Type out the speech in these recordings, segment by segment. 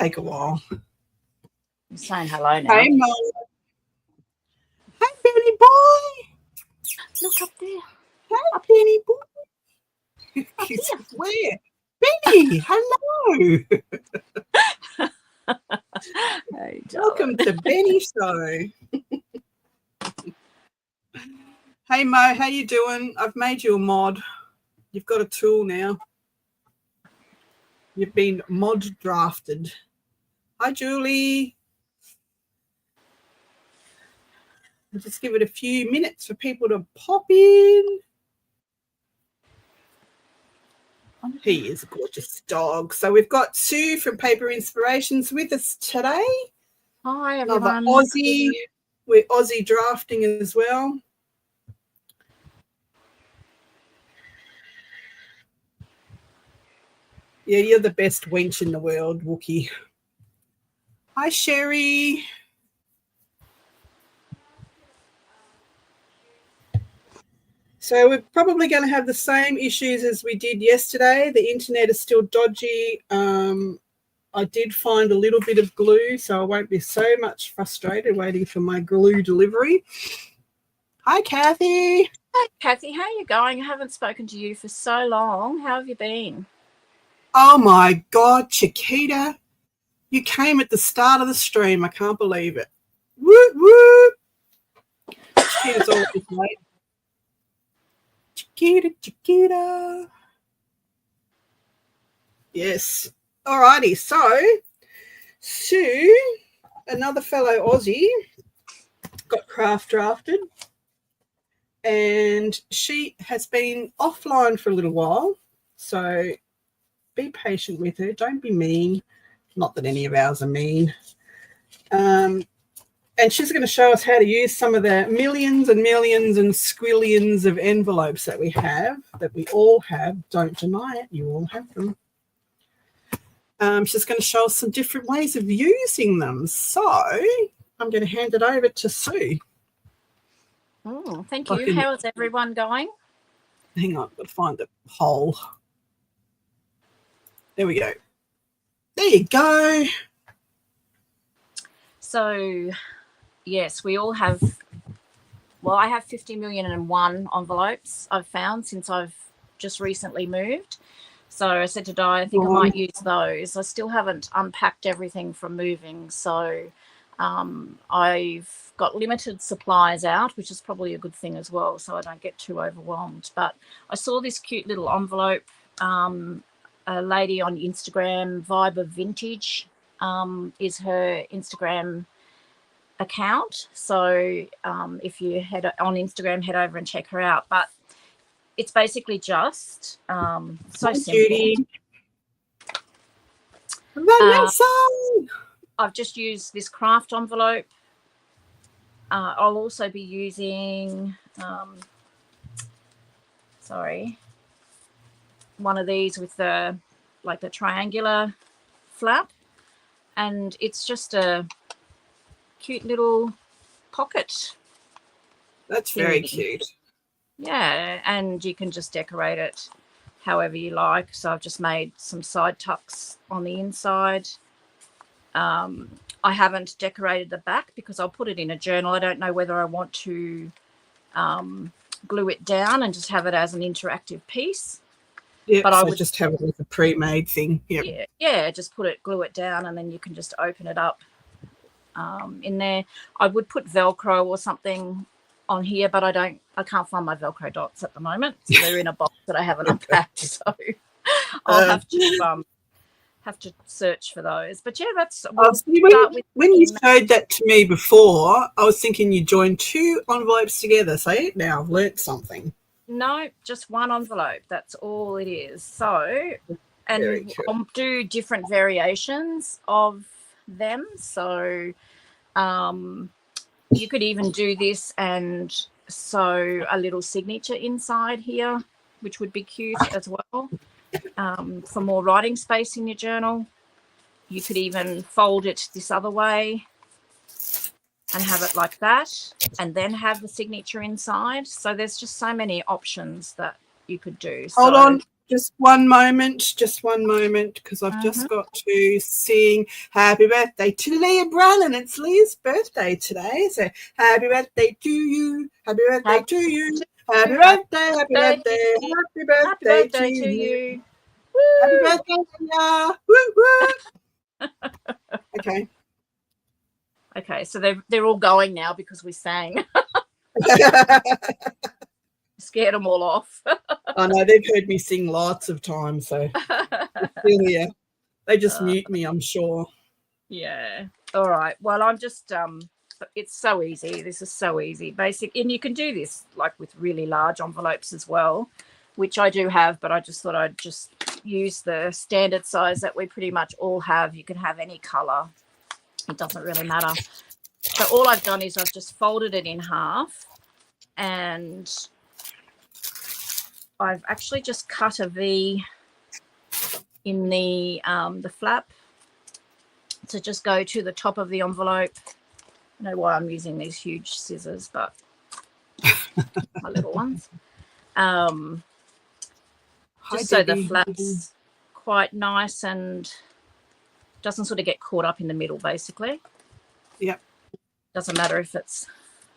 take a while. I'm saying hello now. Hey, Mo. Hey, Benny boy. Look up there. Hey, Benny boy. He's where? Benny, hello. Hey, Welcome to Benny Show. Hey, Mo, how you doing? I've made you a mod. You've got a tool now. You've been mod drafted. Hi, Julie. I'll just give it a few minutes for people to pop in. He is a gorgeous dog. So we've got Sue from Paper Inspirations with us today. Hi, Another everyone. Aussie. We're Aussie drafting as well. Yeah, you're the best wench in the world, Wookie. Hi, Sherry. So we're probably going to have the same issues as we did yesterday. The internet is still dodgy. I did find a little bit of glue, so I won't be so much frustrated waiting for my glue delivery. Hi, Kathy. Hey, Kathy, how are you going? I haven't spoken to you for so long. How have you been? Oh, my God, Chiquita. You came at the start of the stream. I can't believe it. Whoop, whoop. Chiquita's always late. Chiquita, Chiquita. Yes. All righty. So, Sue, another fellow Aussie, got craft drafted. And she has been offline for a little while. So, be patient with her. Don't be mean. Not that any of ours are mean. And she's going to show us how to use some of the millions and millions and squillions of envelopes that we all have. Don't deny it. You all have them. She's going to show us some different ways of using them. So I'm going to hand it over to Sue. Oh, thank you. How's everyone going? Hang on. I've got to find the poll. There we go. There you go. So, yes, we all have, well, I have 50,000,001 envelopes I've found since I've just recently moved. So I said to Di, I think I might use those. I still haven't unpacked everything from moving. So I've got limited supplies out, which is probably a good thing as well, so I don't get too overwhelmed. But I saw this cute little envelope. A lady on Instagram, Vibe of Vintage, is her Instagram account. So if you head on Instagram, head over and check her out. But it's basically just so simple. I've just used this craft envelope. I'll also be using, one of these with the triangular flap, and it's just a cute little pocket. That's very cute. Yeah, and you can just decorate it however you like. So I've just made some side tucks on the inside. I haven't decorated the back because I'll put it in a journal. I don't know whether I want to glue it down and just have it as an interactive piece. Yeah, but I would just have it as a pre-made thing. Yep. Yeah, just glue it down, and then you can just open it up in there. I would put Velcro or something on here, but I can't find my Velcro dots at the moment. So they're in a box that I haven't unpacked. So I'll have to search for those. But yeah, that's when you showed that to me before, I was thinking you joined two envelopes together. See, now I've learnt something. No, just one envelope. That's all it is. So, and I'll do different variations of them. So you could even do this and sew a little signature inside here, which would be cute as well, for more writing space in your journal. You could even fold it this other way and have it like that, and then have the signature inside. So there's just so many options that you could do. Hold on. Just one moment, because I've just got to sing happy birthday to Leah Brun, and it's Leah's birthday today. So happy birthday to you, happy birthday to you, happy birthday, happy birthday, happy birthday to you. Happy birthday, Leah. Woo, woo. Okay. Okay, so they're all going now because we sang. Scared them all off. I know they've heard me sing lots of times, so still here. They just mute me, I'm sure. Yeah. All right. Well, I'm just it's so easy. This is so easy. Basic, and you can do this like with really large envelopes as well, which I do have, but I just thought I'd just use the standard size that we pretty much all have. You can have any color. It doesn't really matter. So all I've done is I've just folded it in half, and I've actually just cut a V in the flap to just go to the top of the envelope. I don't know why I'm using these huge scissors, but my little ones. Just so the flap's quite nice and doesn't sort of get caught up in the middle, basically. Yep. Doesn't matter if it's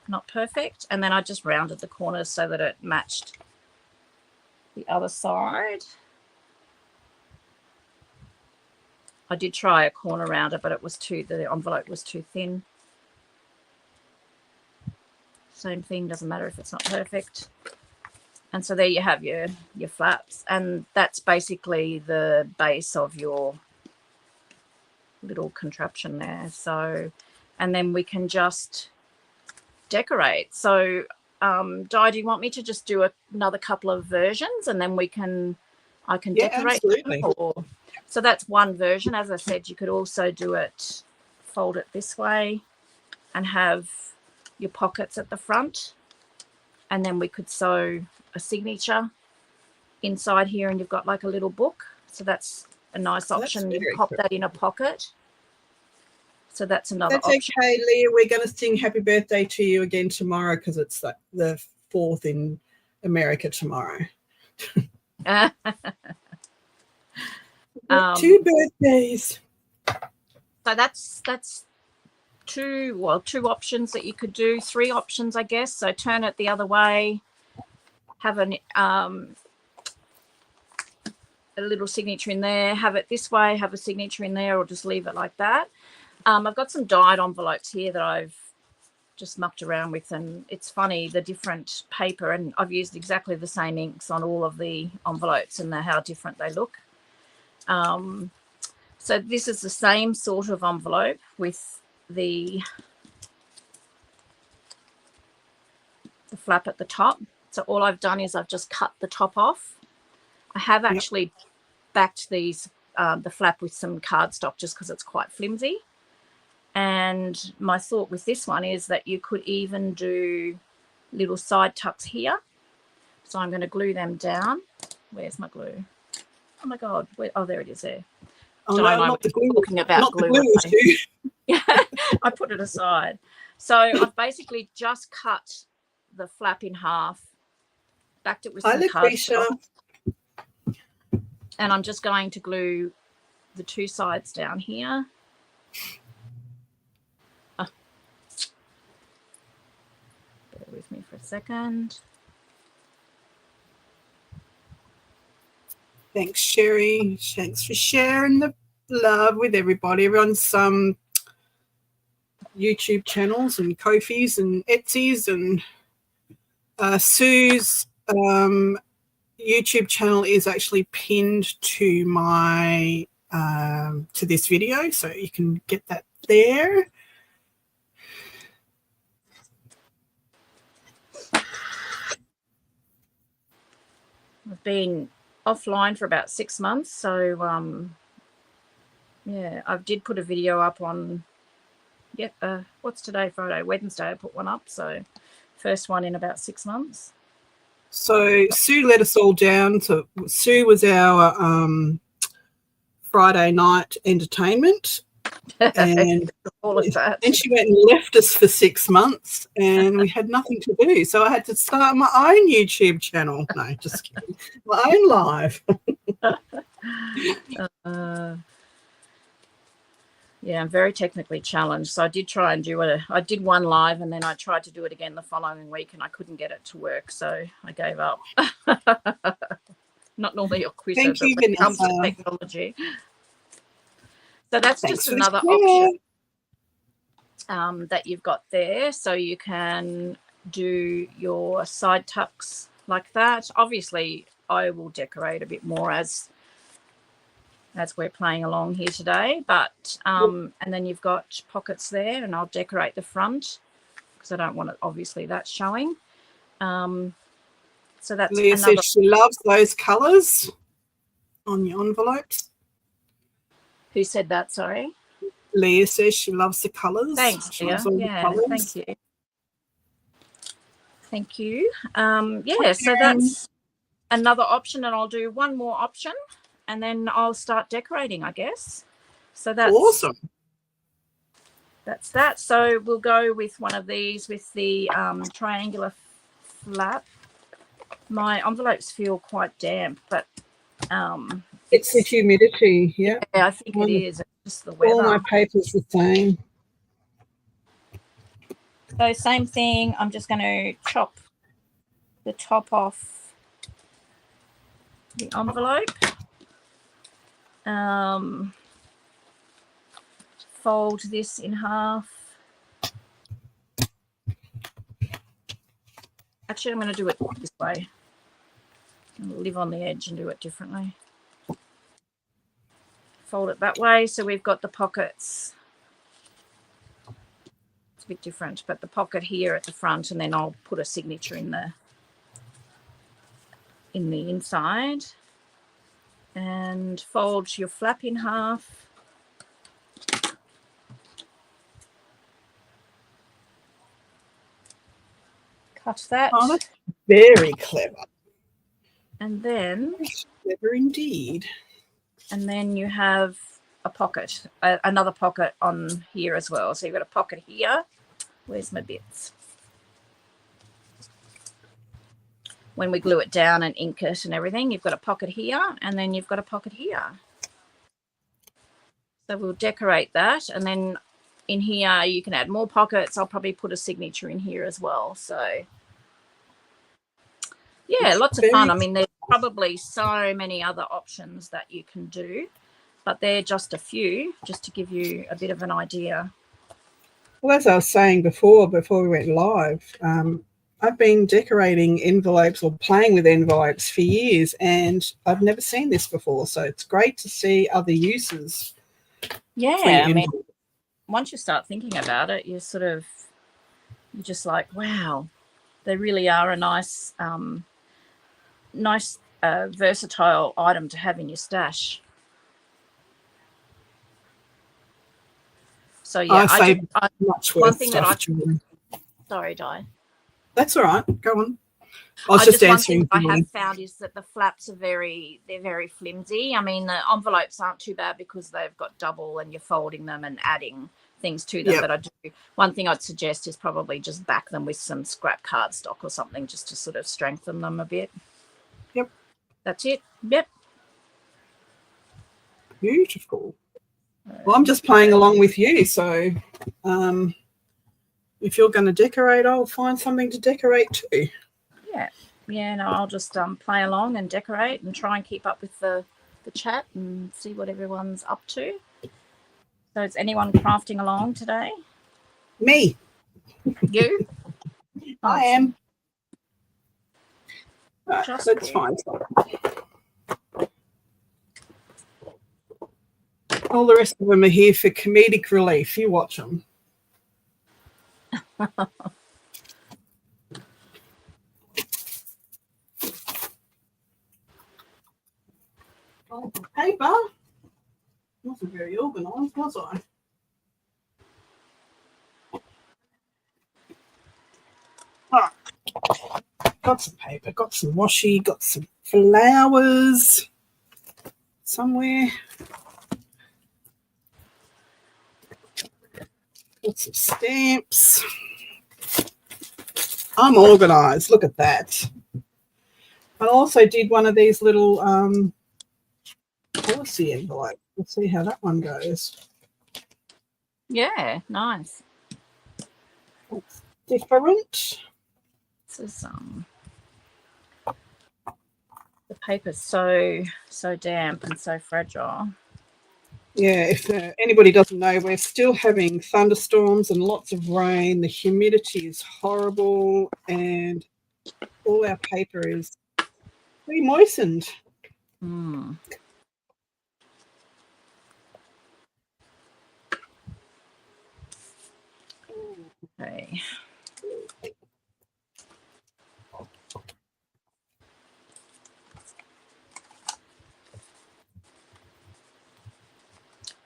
not perfect. And then I just rounded the corners so that it matched the other side. I did try a corner rounder, but the envelope was too thin. Same thing, doesn't matter if it's not perfect. And so there you have your flaps, and that's basically the base of your little contraption there. So, and then we can just decorate. So Di, do you want me to just do another couple of versions, and then I can decorate absolutely. them? So that's one version. As I said, you could also do it, fold it this way and have your pockets at the front, and then we could sew a signature inside here, and you've got like a little book. So that's a nice option. You pop that in a pocket. So that's another option. That's okay, Leah. We're going to sing happy birthday to you again tomorrow because it's like the 4th in America tomorrow. 2 birthdays. So that's two options that you could do. 3 options, I guess. So turn it the other way, have a little signature in there, have it this way, have a signature in there, or just leave it like that. I've got some dyed envelopes here that I've just mucked around with, and it's funny, the different paper, and I've used exactly the same inks on all of the envelopes and how different they look. So this is the same sort of envelope with the flap at the top. So all I've done is I've just cut the top off. I have actually backed these the flap with some cardstock just because it's quite flimsy. And my thought with this one is that you could even do little side tucks here. So I'm going to glue them down. Where's my glue? Oh my God. Oh, there it is there. Oh, no, not the glue. Talking about not glue. The glue Yeah, I put it aside. So I've basically just cut the flap in half, backed it with some cardstock. And I'm just going to glue the 2 sides down here. Bear with me for a second. Thanks, Sherry. Thanks for sharing the love with everybody. Everyone's YouTube channels and Ko-fis and Etsy's, and Sue's YouTube channel is actually pinned to my to this video, so you can get that there. I've been offline for about 6 months, so yeah, I did put a video up on what's today, Friday? Wednesday I put one up, so first one in about 6 months. So Sue let us all down. So Sue was our Friday night entertainment, And All of that. then she went and left us for 6 months and we had nothing to do. So I had to start my own YouTube channel. No, just kidding. My own live. Yeah, I'm very technically challenged. So I did try and I did one live and then I tried to do it again the following week and I couldn't get it to work. So I gave up. Not normally a quitter, Thank but you, when it comes to Vanessa. technology. So that's Thanks just for another the option that you've got there. So you can do your side tucks like that. Obviously, I will decorate a bit more as we're playing along here today. But and then you've got pockets there, and I'll decorate the front because I don't want it. Obviously, that's showing. So that's Leah another. says she loves those colours on your envelopes. Who said that? Sorry. Leah says she loves the colours. Thanks, Leah. Yeah, thank you. Thank you. Yeah, so that's another option, and I'll do one more option, and then I'll start decorating, I guess. So that's awesome. That's that. So we'll go with one of these with the triangular flap. My envelopes feel quite damp, but it's the humidity. Yeah, I think it is. It's just the weather. All my paper's the same. So same thing. I'm just going to chop the top off the envelope. Fold this in half. Actually, I'm going to do it this way. I'll live on the edge and do it differently. Fold it that way. So we've got the pockets. It's a bit different, but the pocket here at the front, and then I'll put a signature in the inside. And fold your flap in half. Cut that. Oh, that's very clever. And then clever indeed. And then you have a pocket, another pocket on here as well. So you've got a pocket here. Where's my bits? When we glue it down and ink it and everything, you've got a pocket here, and then you've got a pocket here. So we'll decorate that, and then in here you can add more pockets. I'll probably put a signature in here as well. So yeah, lots of fun. I mean, there's probably so many other options that you can do, but they're just a few, just to give you a bit of an idea. Well, as I was saying before we went live, I've been decorating envelopes or playing with envelopes for years, and I've never seen this before. So it's great to see other uses. Yeah, I mean, once you start thinking about it, you're just like, wow, they really are a nice, versatile item to have in your stash. So yeah, one thing that sorry, Di. That's all right. Go on. I was just answering. One thing I have found is that the flaps are very flimsy. I mean, the envelopes aren't too bad because they've got double and you're folding them and adding things to them. Yep. But one thing I'd suggest is probably just back them with some scrap cardstock or something just to sort of strengthen them a bit. Yep. That's it. Yep. Beautiful. Well, I'm just playing along with you, so if you're going to decorate, I'll find something to decorate too. Yeah, no, I'll just play along and decorate and try and keep up with the chat and see what everyone's up to. So is anyone crafting along today? Me. You? I am. Right, that's fine. All the rest of them are here for comedic relief. You watch them. Paper. Wasn't very organised, was I? Right. Got some paper, got some washi, got some flowers somewhere. Lots of stamps. I'm organised. Look at that. I also did one of these little policy envelopes. Let's see how that one goes. Yeah, nice. It's different. This is the paper's so damp and so fragile. Yeah, if anybody doesn't know, we're still having thunderstorms and lots of rain. The humidity is horrible, and all our paper is pretty moistened. Mm. Okay.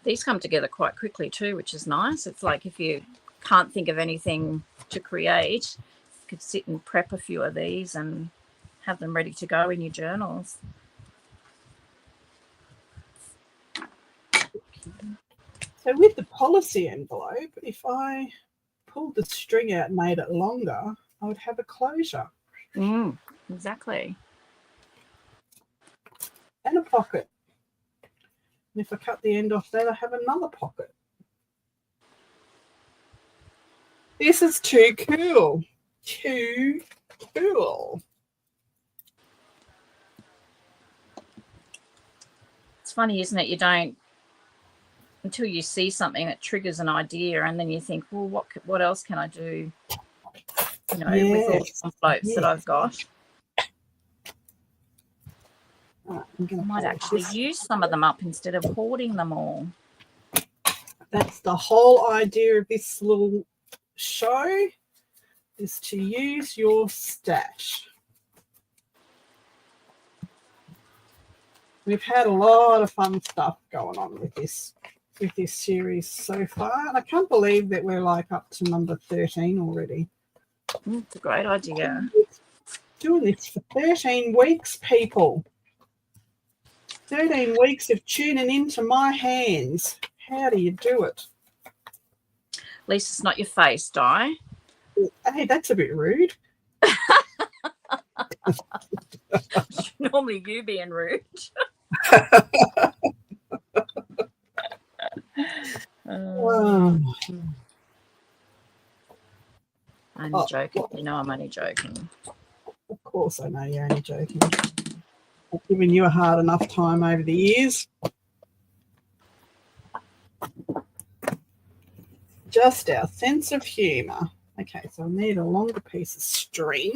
These come together quite quickly too, which is nice. It's like if you can't think of anything to create, you could sit and prep a few of these and have them ready to go in your journals. So with the policy envelope, if I pulled the string out and made it longer, I would have a closure. Exactly. And a pocket. And if I cut the end off that, I have another pocket. This is too cool. Too cool. It's funny, isn't it? You don't, until you see something that triggers an idea, and then you think, well, what else can I do? You know, with all the envelopes that I've got. Right, I might actually use some of them up instead of hoarding them all. That's the whole idea of this little show, is to use your stash. We've had a lot of fun stuff going on with this series so far, and I can't believe that we're like up to number 13 already. It's a great idea. Doing this for 13 weeks, people. 13 weeks of tuning into my hands. How do you do it? At least it's not your face, Di. Hey, that's a bit rude. Normally you being rude. I'm joking. You know I'm only joking. Of course I know you're only joking. I've given you a hard enough time over the years. Just our sense of humour. Okay, so I need a longer piece of string.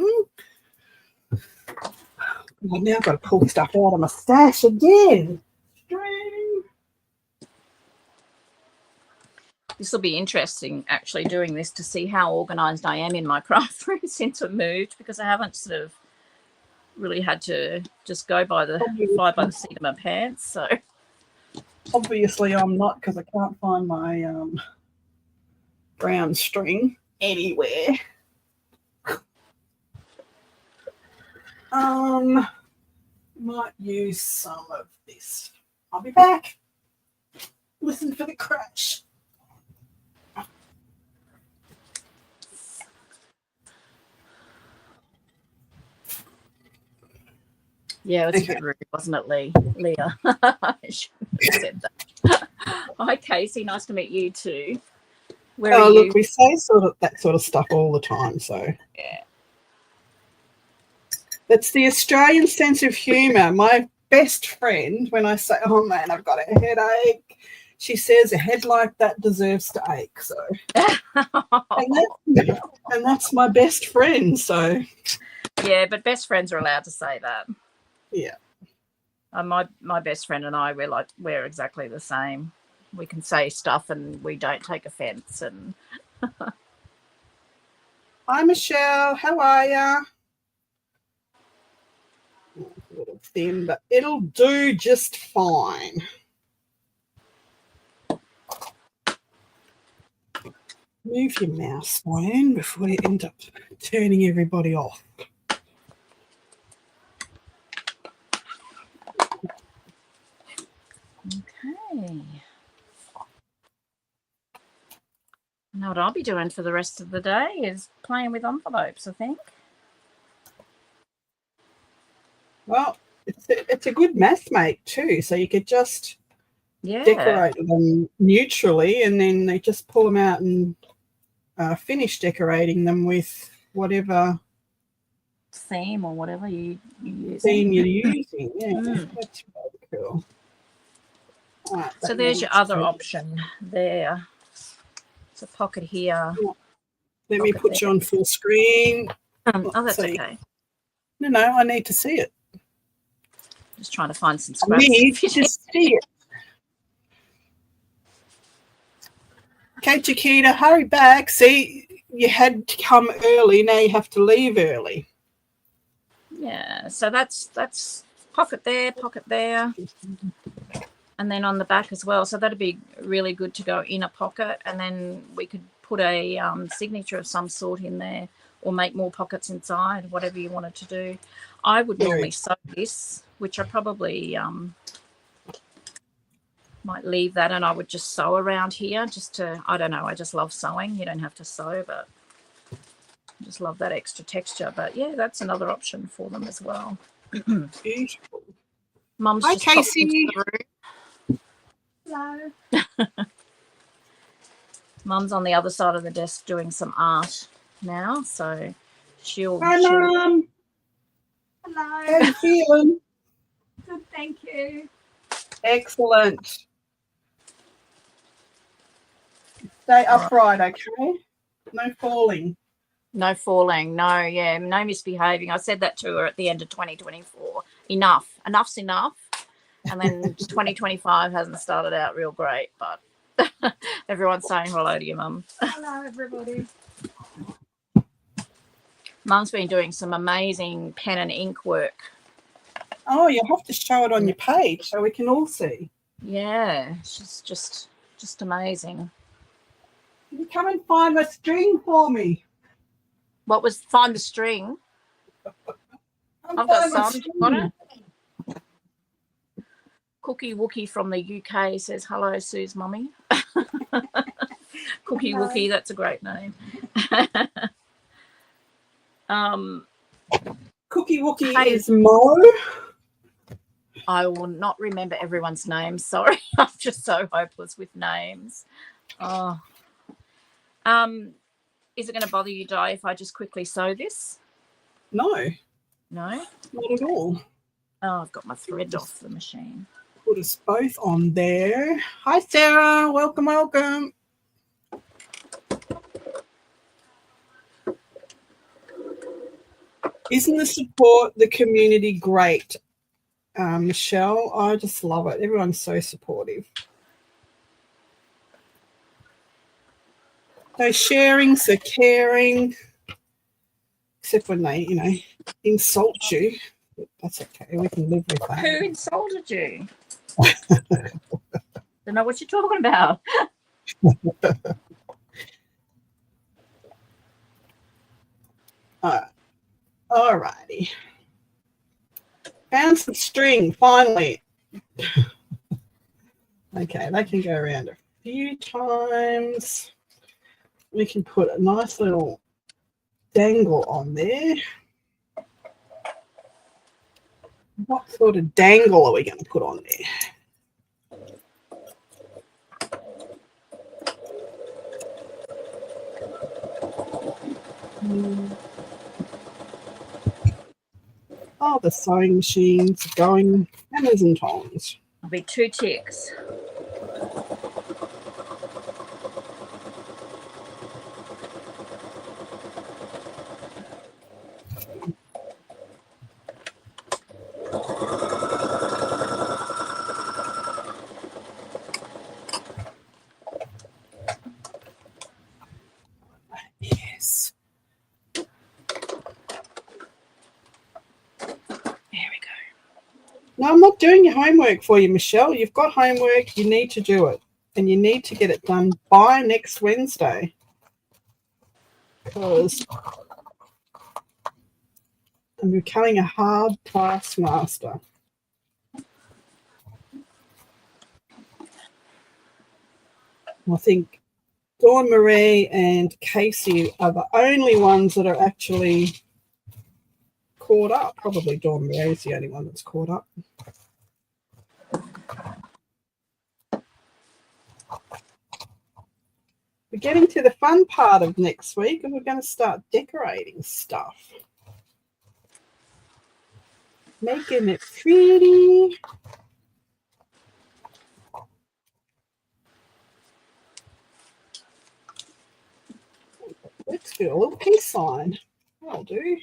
Well, now I've got to pull stuff out of my stash again. String. This will be interesting, actually, doing this to see how organised I am in my craft room since I moved, because I haven't sort of really had to just go by the fly by the seat of my pants. So obviously I'm not, because I can't find my brown string anywhere. Might use some of this. I'll be back. Listen for the crash. yeah, it's a bit rude, wasn't it, Leah? I shouldn't have said that. Hi, Casey. Nice to meet you too. Where are you? Look, we say that sort of stuff all the time, so yeah. That's the Australian sense of humour. My best friend, when I say, oh man, I've got a headache, she says a head like that deserves to ache. So, and that's my best friend. So, yeah, but best friends are allowed to say that. Yeah. My best friend and I, we're exactly the same. We can say stuff and we don't take offence. And hi, Michelle. How are ya? A little thin, but it'll do just fine. Move your mouse, Wayne, before you end up turning everybody off. okay. Now what I'll be doing for the rest of the day is playing with envelopes, I think. Well, it's a good math mate too. So you could just decorate them neutrally, and then they just pull them out and finish decorating them with whatever theme or whatever you're using. Yeah, that's really cool. Right, so there's your other option there. It's a pocket here. Let me put you on full screen. Oh, that's okay. No, I need to see it. Just trying to find some scraps. I need to see it. Okay, Chiquita, hurry back. See, you had to come early. Now you have to leave early. Yeah, so that's pocket there, and then on the back as well. So that'd be really good to go in a pocket, and then we could put a signature of some sort in there, or make more pockets inside, whatever you wanted to do. I would normally sew this, which I probably might leave that, and I would just sew around here just to, I don't know, I just love sewing. You don't have to sew, but I just love that extra texture. But yeah, that's another option for them as well. Beautiful. Mum's Hi, just Casey. Hello. Mum's on the other side of the desk doing some art now, so she'll. Hi, Mum. Hello. How you feeling? Good, thank you. Excellent. Stay upright, okay? No falling. No falling. No, yeah, no misbehaving. I said that to her at the end of 2024. Enough. Enough's enough. And then 2025 hasn't started out real great, but everyone's saying hello to you, Mum. Hello, everybody. Mum's been doing some amazing pen and ink work. Oh, you'll have to show it on your page so we can all see. Yeah, she's just amazing. Can you come and find the string for me? What was find the string? I've got some. Got it? Cookie Wookie from the UK says, hello, Sue's mummy. Cookie hello. Wookie, that's a great name. Cookie Wookie is Mo. I will not remember everyone's name. Sorry, I'm just so hopeless with names. Oh, is it going to bother you, Di, if I just quickly sew this? No. No? Not at all. Oh, I've got my thread off the machine. Put us both on there. Hi, Sarah. Welcome, welcome. Isn't the support, the community great? Michelle, I just love it. Everyone's so supportive. So sharing, so caring, except when they, insult you. That's okay. We can live with that. Who insulted you? Don't know what you're talking about. All righty. Found some string, finally. Okay, they can go around a few times. We can put a nice little dangle on there. What sort of dangle are we going to put on there? Oh, the sewing machines are going hammers and tongs. I'll be 2 ticks. Yes. No, I'm not doing your homework for you, Michelle. You've got homework. You need to do it. And you need to get it done by next Wednesday. Because I'm becoming a hard taskmaster. I think Dawn Marie and Casey are the only ones that are actually caught up. Probably Dawn Marie is the only one that's caught up. We're getting to the fun part of next week, and we're going to start decorating stuff. Making it pretty. Let's do a little peace sign. That'll do.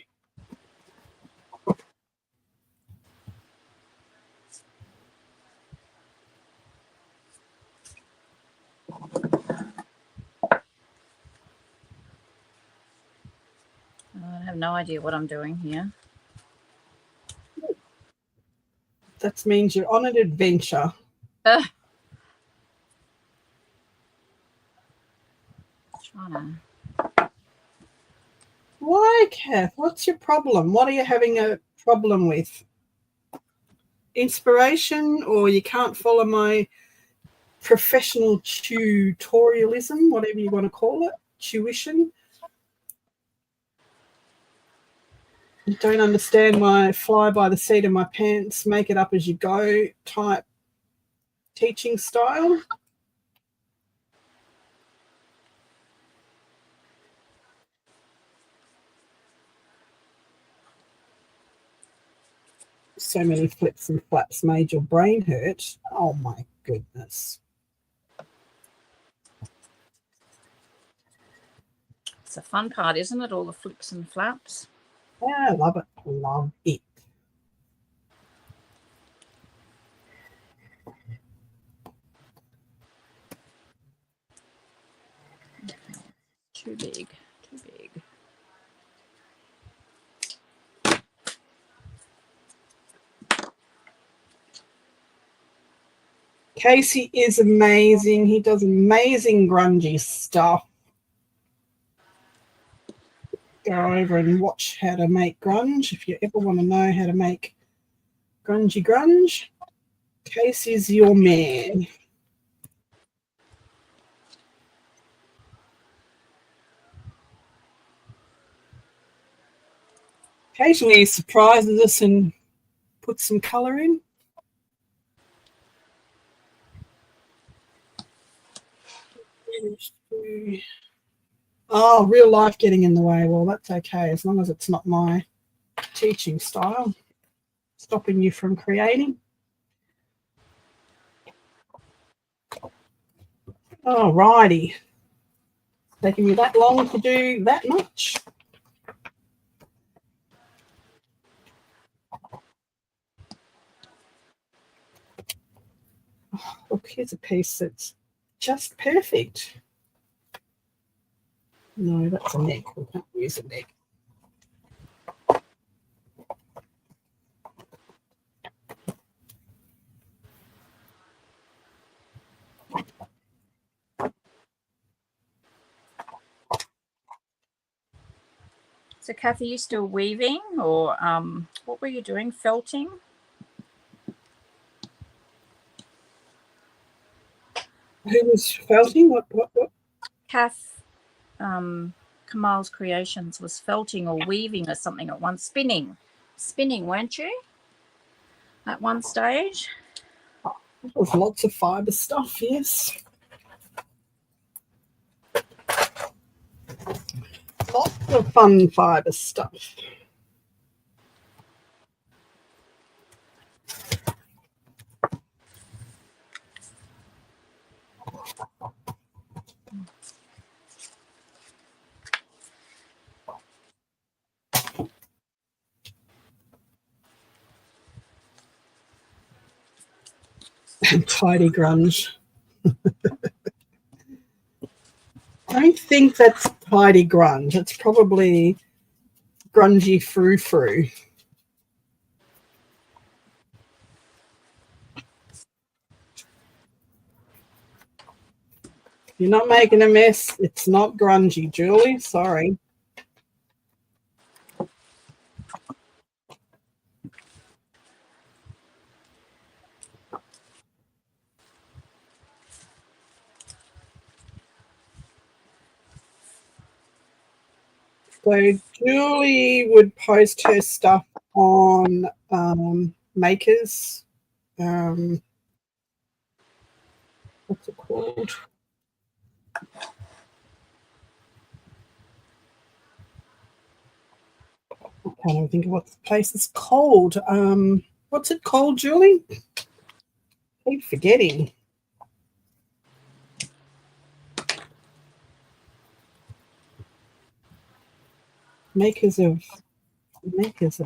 I have no idea what I'm doing here. That means you're on an adventure. Trying Why, Kath? What's your problem? What are you having a problem with? Inspiration, or you can't follow my professional tutorialism, whatever you want to call it, tuition? You don't understand my fly by the seat of my pants, make it up as you go type teaching style? So many flips and flaps made your brain hurt. Oh my goodness. It's the fun part, isn't it? All the flips and flaps. Yeah, I love it. Love it. Too big. Too big. Casey is amazing. He does amazing grungy stuff. Go over and watch how to make grunge. If you ever want to know how to make grungy grunge, Casey's your man. Occasionally he surprises us and puts some colour in. Oh, real life getting in the way. Well, that's okay, as long as it's not my teaching style stopping you from creating. All righty. Taking me that long to do that much. Oh, look, here's a piece that's just perfect. No, that's a neck. We can't use a neck. So, Kathy, you still weaving, or what were you doing? Felting? Who was felting? What? Kath, Kamal's Creations was felting or weaving or something at once. Spinning, weren't you? At one stage. There's lots of fibre stuff, yes. Lots of fun fibre stuff. Tidy grunge. I don't think that's tidy grunge. It's probably grungy frou-frou. You're not making a mess. It's not grungy, Julie. Sorry. So Julie would post her stuff on Makers. What's it called? I can't even think of what the place is called. What's it called, Julie? I keep forgetting. Makers of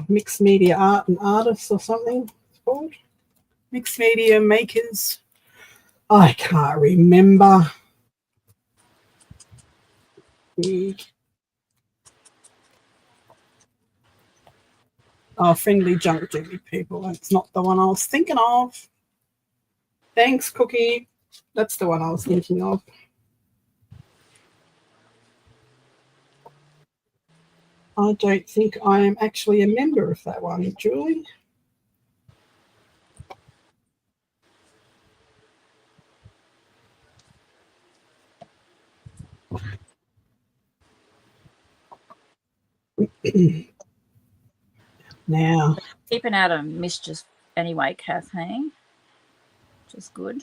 mixed media art and artists or something it's called. Mixed media makers. I can't remember. Oh, Friendly Junk Duty people. That's not the one I was thinking of. Thanks, Cookie. That's the one I was thinking of. I don't think I am actually a member of that one, Julie. Now, Keeping out of mischief anyway, Kathleen, which is good.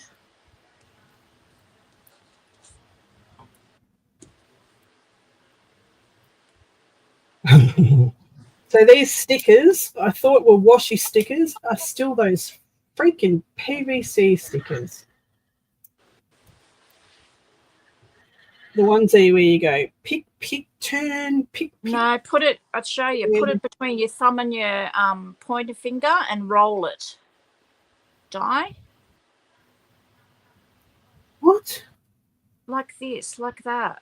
so these stickers, I thought were washi stickers, are still those freaking PVC stickers. The ones where you go pick, turn, pick. No, put it. I'll show you. Put it between your thumb and your pointer finger and roll it. Die. What? Like this, like that.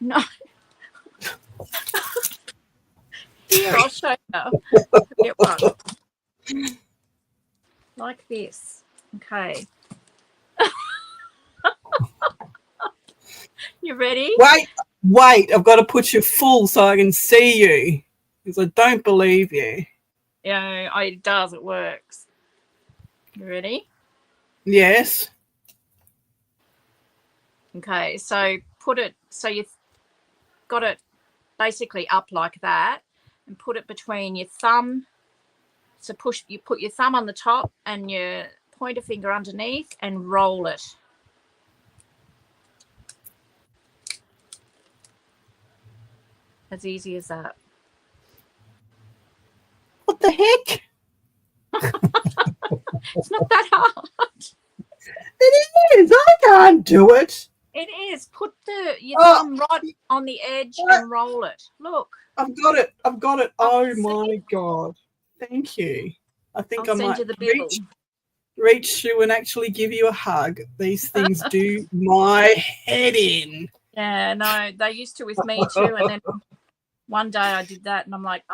No. Here, I'll show you. Get one. Like this. Okay. You ready? Wait. I've got to put you full so I can see you because I don't believe you. Yeah, it does. It works. You ready? Yes. Okay, so put it, so you've got it basically up like that and put it between your thumb. So you put your thumb on the top and your pointer finger underneath and roll it. As easy as that. What the heck? It's not that hard. It is. I can't do it. It is. Put your thumb right on the edge and roll it. Look. I've got it. Oh my God. Thank you. I think I might reach through and actually give you a hug. These things do my head in. Yeah, no, they used to with me too. And then one day I did that and I'm like,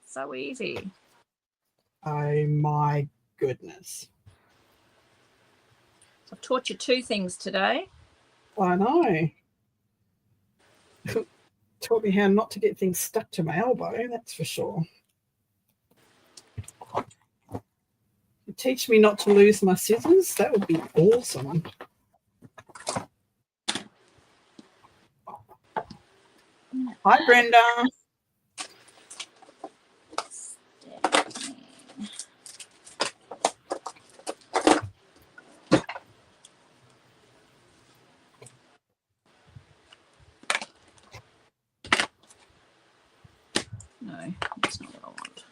so easy. Oh my goodness. So I've taught you 2 things today. I know. Taught me how not to get things stuck to my elbow, that's for sure. Teach me not to lose my scissors. That would be awesome. Hi, Brenda. No, that's not what I want.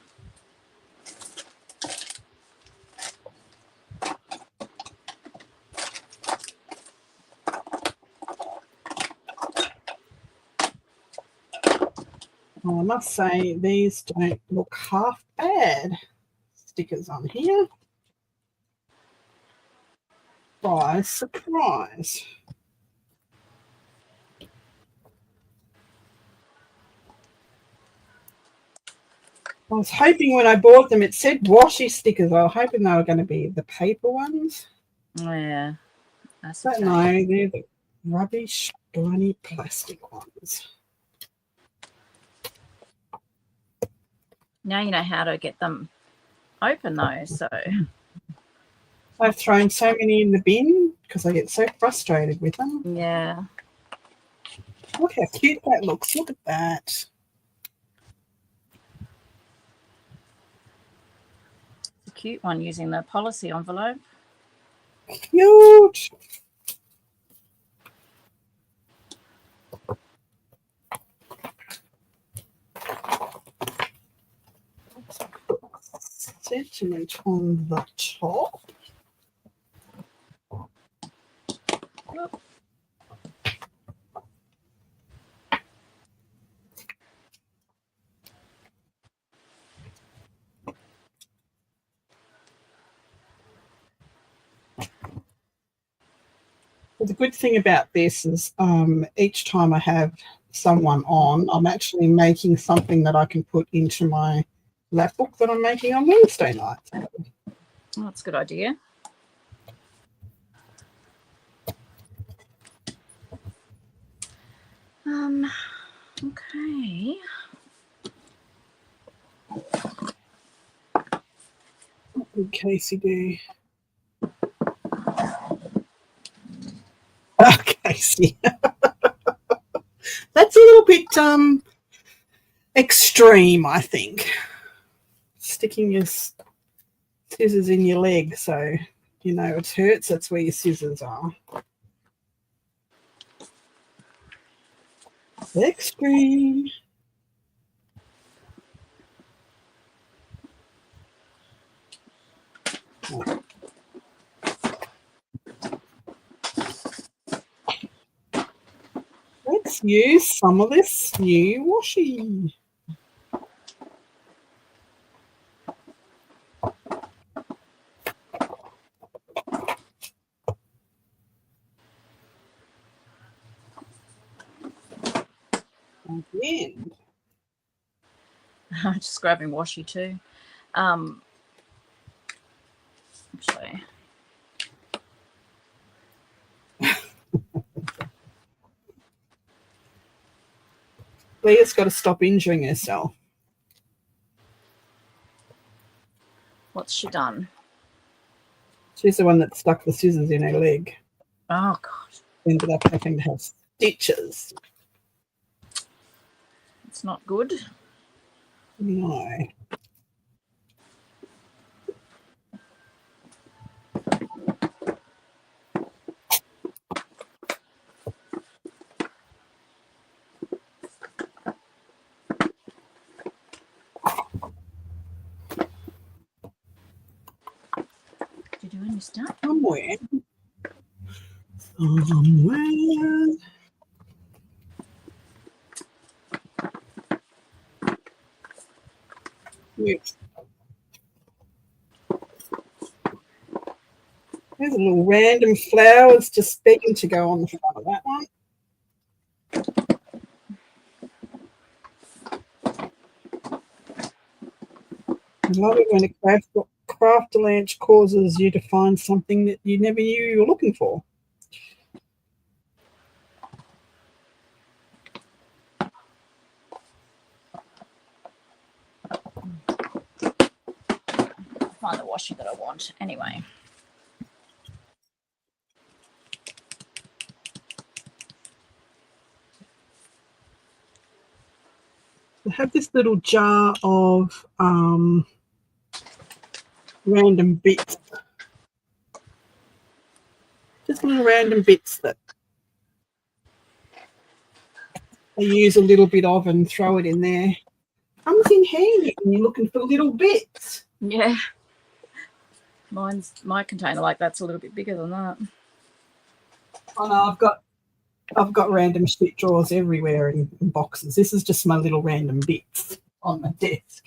Well, I must say these don't look half bad. Stickers on here. Surprise. I was hoping when I bought them, it said washi stickers. I was hoping they were going to be the paper ones. Oh, yeah. But no, they're the rubbish, shiny plastic ones. Now you know how to get them open, though. So I've thrown so many in the bin because I get so frustrated with them. Yeah. Look how cute that looks. Look at that. It's a cute one using the policy envelope. Cute. Sentiment on the top. Look. Well, the good thing about this is each time I have someone on, I'm actually making something that I can put into my lap book that I'm making on Wednesday nights. Oh, that's a good idea. Okay. What did Casey do? Oh, Casey. That's a little bit extreme, I think. Sticking your scissors in your leg so you know it hurts. That's where your scissors are. Extreme. Let's use some of this new washi. Again. I'm just grabbing washi too. Actually. Leah's got to stop injuring herself. What's she done? She's the one that stuck the scissors in her leg. Oh, God. Ended up having to have stitches. It's not good. No. Did you do any stuff? Somewhere. Yes. There's a little random flowers just begging to go on the front of that one. I love it when a craft lunch causes you to find something that you never knew you were looking for. Find the washi that I want anyway. I have this little jar of random bits. Just little random bits that I use a little bit of and throw it in there. Comes in handy when you're looking for little bits. Yeah. My container like that's a little bit bigger than that. Oh no, I've got random shit drawers everywhere in boxes. This is just my little random bits on my desk.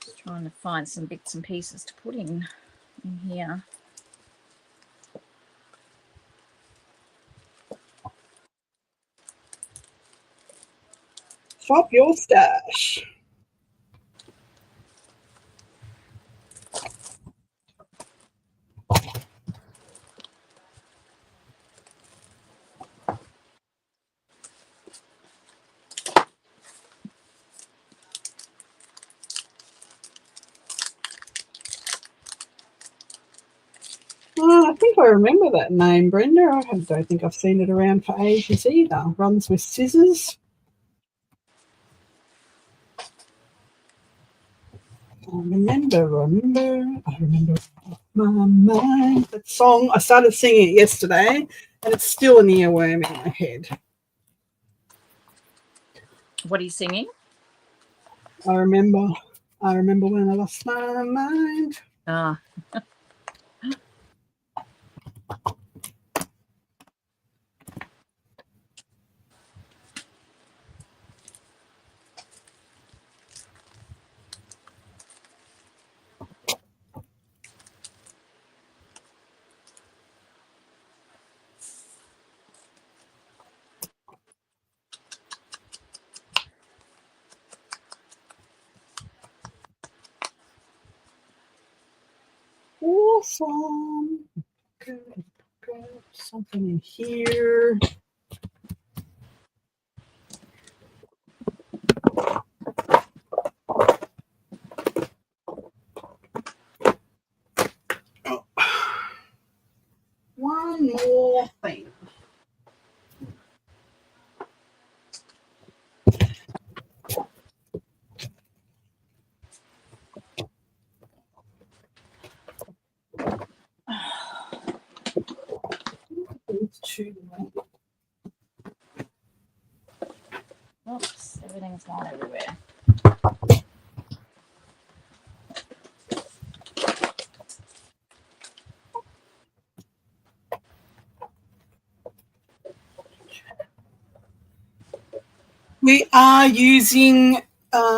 Just trying to find some bits and pieces to put in here. Swap your stash. I think I remember that name, Brenda. I don't think I've seen it around for ages either. Runs with scissors. I remember my mind. That song, I started singing it yesterday, and it's still an earworm in my head. What are you singing? I remember when I lost my mind. Ah. Awesome. Good. Something in here. Oh. One more thing. Oops, everything's gone everywhere. We are using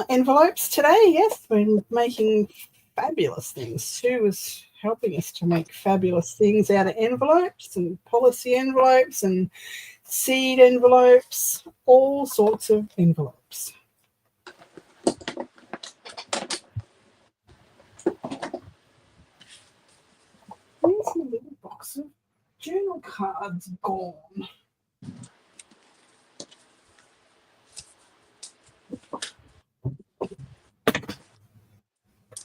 envelopes today. Yes, we're making fabulous things. Sue was helping us to make fabulous things out of envelopes and policy envelopes and seed envelopes, all sorts of envelopes. Where's the little box of journal cards gone?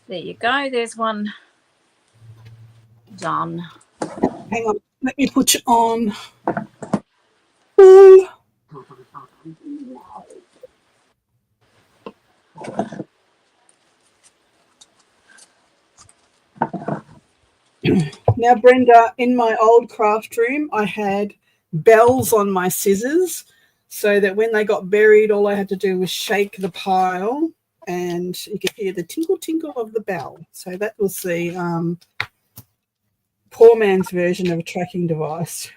There you go. There's one done. Hang on, let me put you on. Ooh. Now, Brenda, in my old craft room, I had bells on my scissors so that when they got buried, all I had to do was shake the pile and you could hear the tinkle tinkle of the bell. So that was the poor man's version of a tracking device.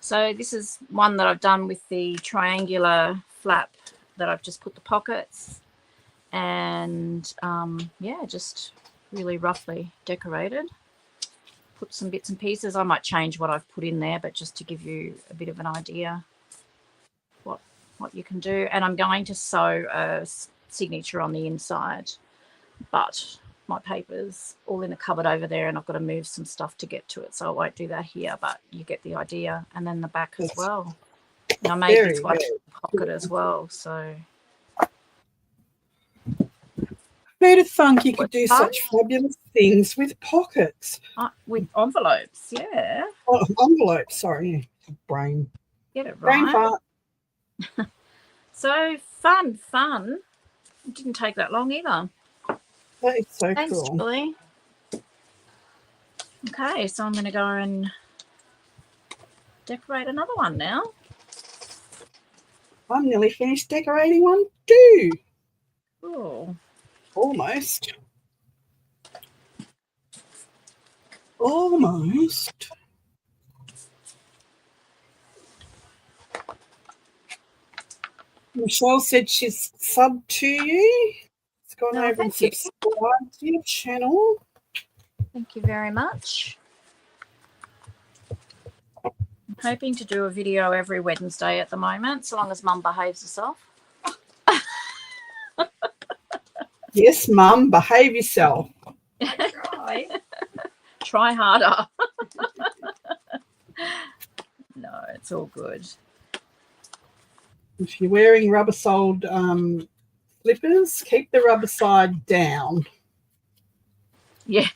So this is one that I've done with the triangular flap that I've just put the pockets and yeah, just really roughly decorated. Put some bits and pieces. I might change what I've put in there, but just to give you a bit of an idea what you can do. And I'm going to sew a signature on the inside, but my paper's all in a cupboard over there and I've got to move some stuff to get to it, so I won't do that here, but you get the idea. And then the back as well. And I made this one pocket as well, so Who'd have thunk you could do such fabulous things with pockets? With envelopes, yeah. Oh, envelopes, sorry. Brain. Get it Brain right. fart. So fun. It didn't take that long either. That is so Thanks, cool. Julie. Okay, so I'm going to go and decorate another one now. I'm nearly finished decorating one too. Oh. Almost. Michelle said she's subbed to you. It's gone over and subscribed to your channel. Thank you very much. Hoping to do a video every Wednesday at the moment, so long as Mum behaves herself. Yes, Mum, behave yourself. Try harder. No, it's all good. If you're wearing rubber-soled slippers, keep the rubber side down. Yeah.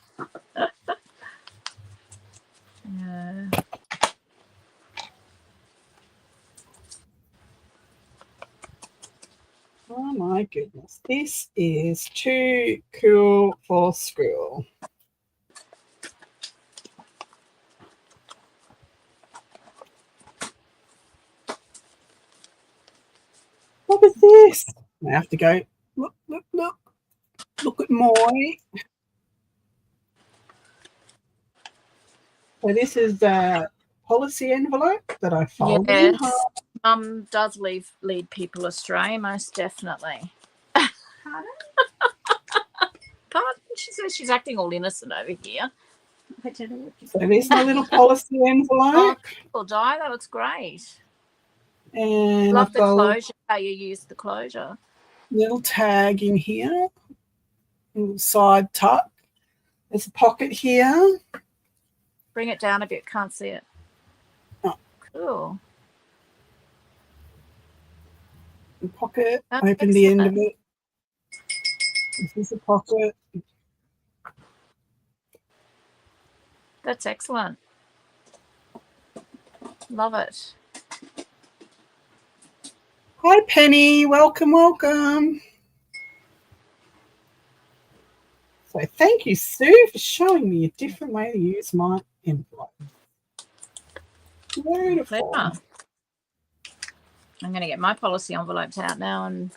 Oh my goodness, this is too cool for school. What is this? I have to go, look, look, look. Look at my. So this is the policy envelope that I folded in half. Mum does lead people astray, most definitely. Pardon? She says she's acting all innocent over here. I don't know what so there's my little policy envelope. Oh, Di, that looks great. And love I've the got closure, how you use the closure. Little tag in here. Little side tuck. There's a pocket here. Bring it down a bit, can't see it. Oh. Cool. The pocket, That's open the end of it. This is the pocket. That's excellent. Love it. Hi, Penny. Welcome, welcome. So thank you, Sue, for showing me a different way to use my envelope. Beautiful. Pleasure. I'm going to get my policy envelopes out now and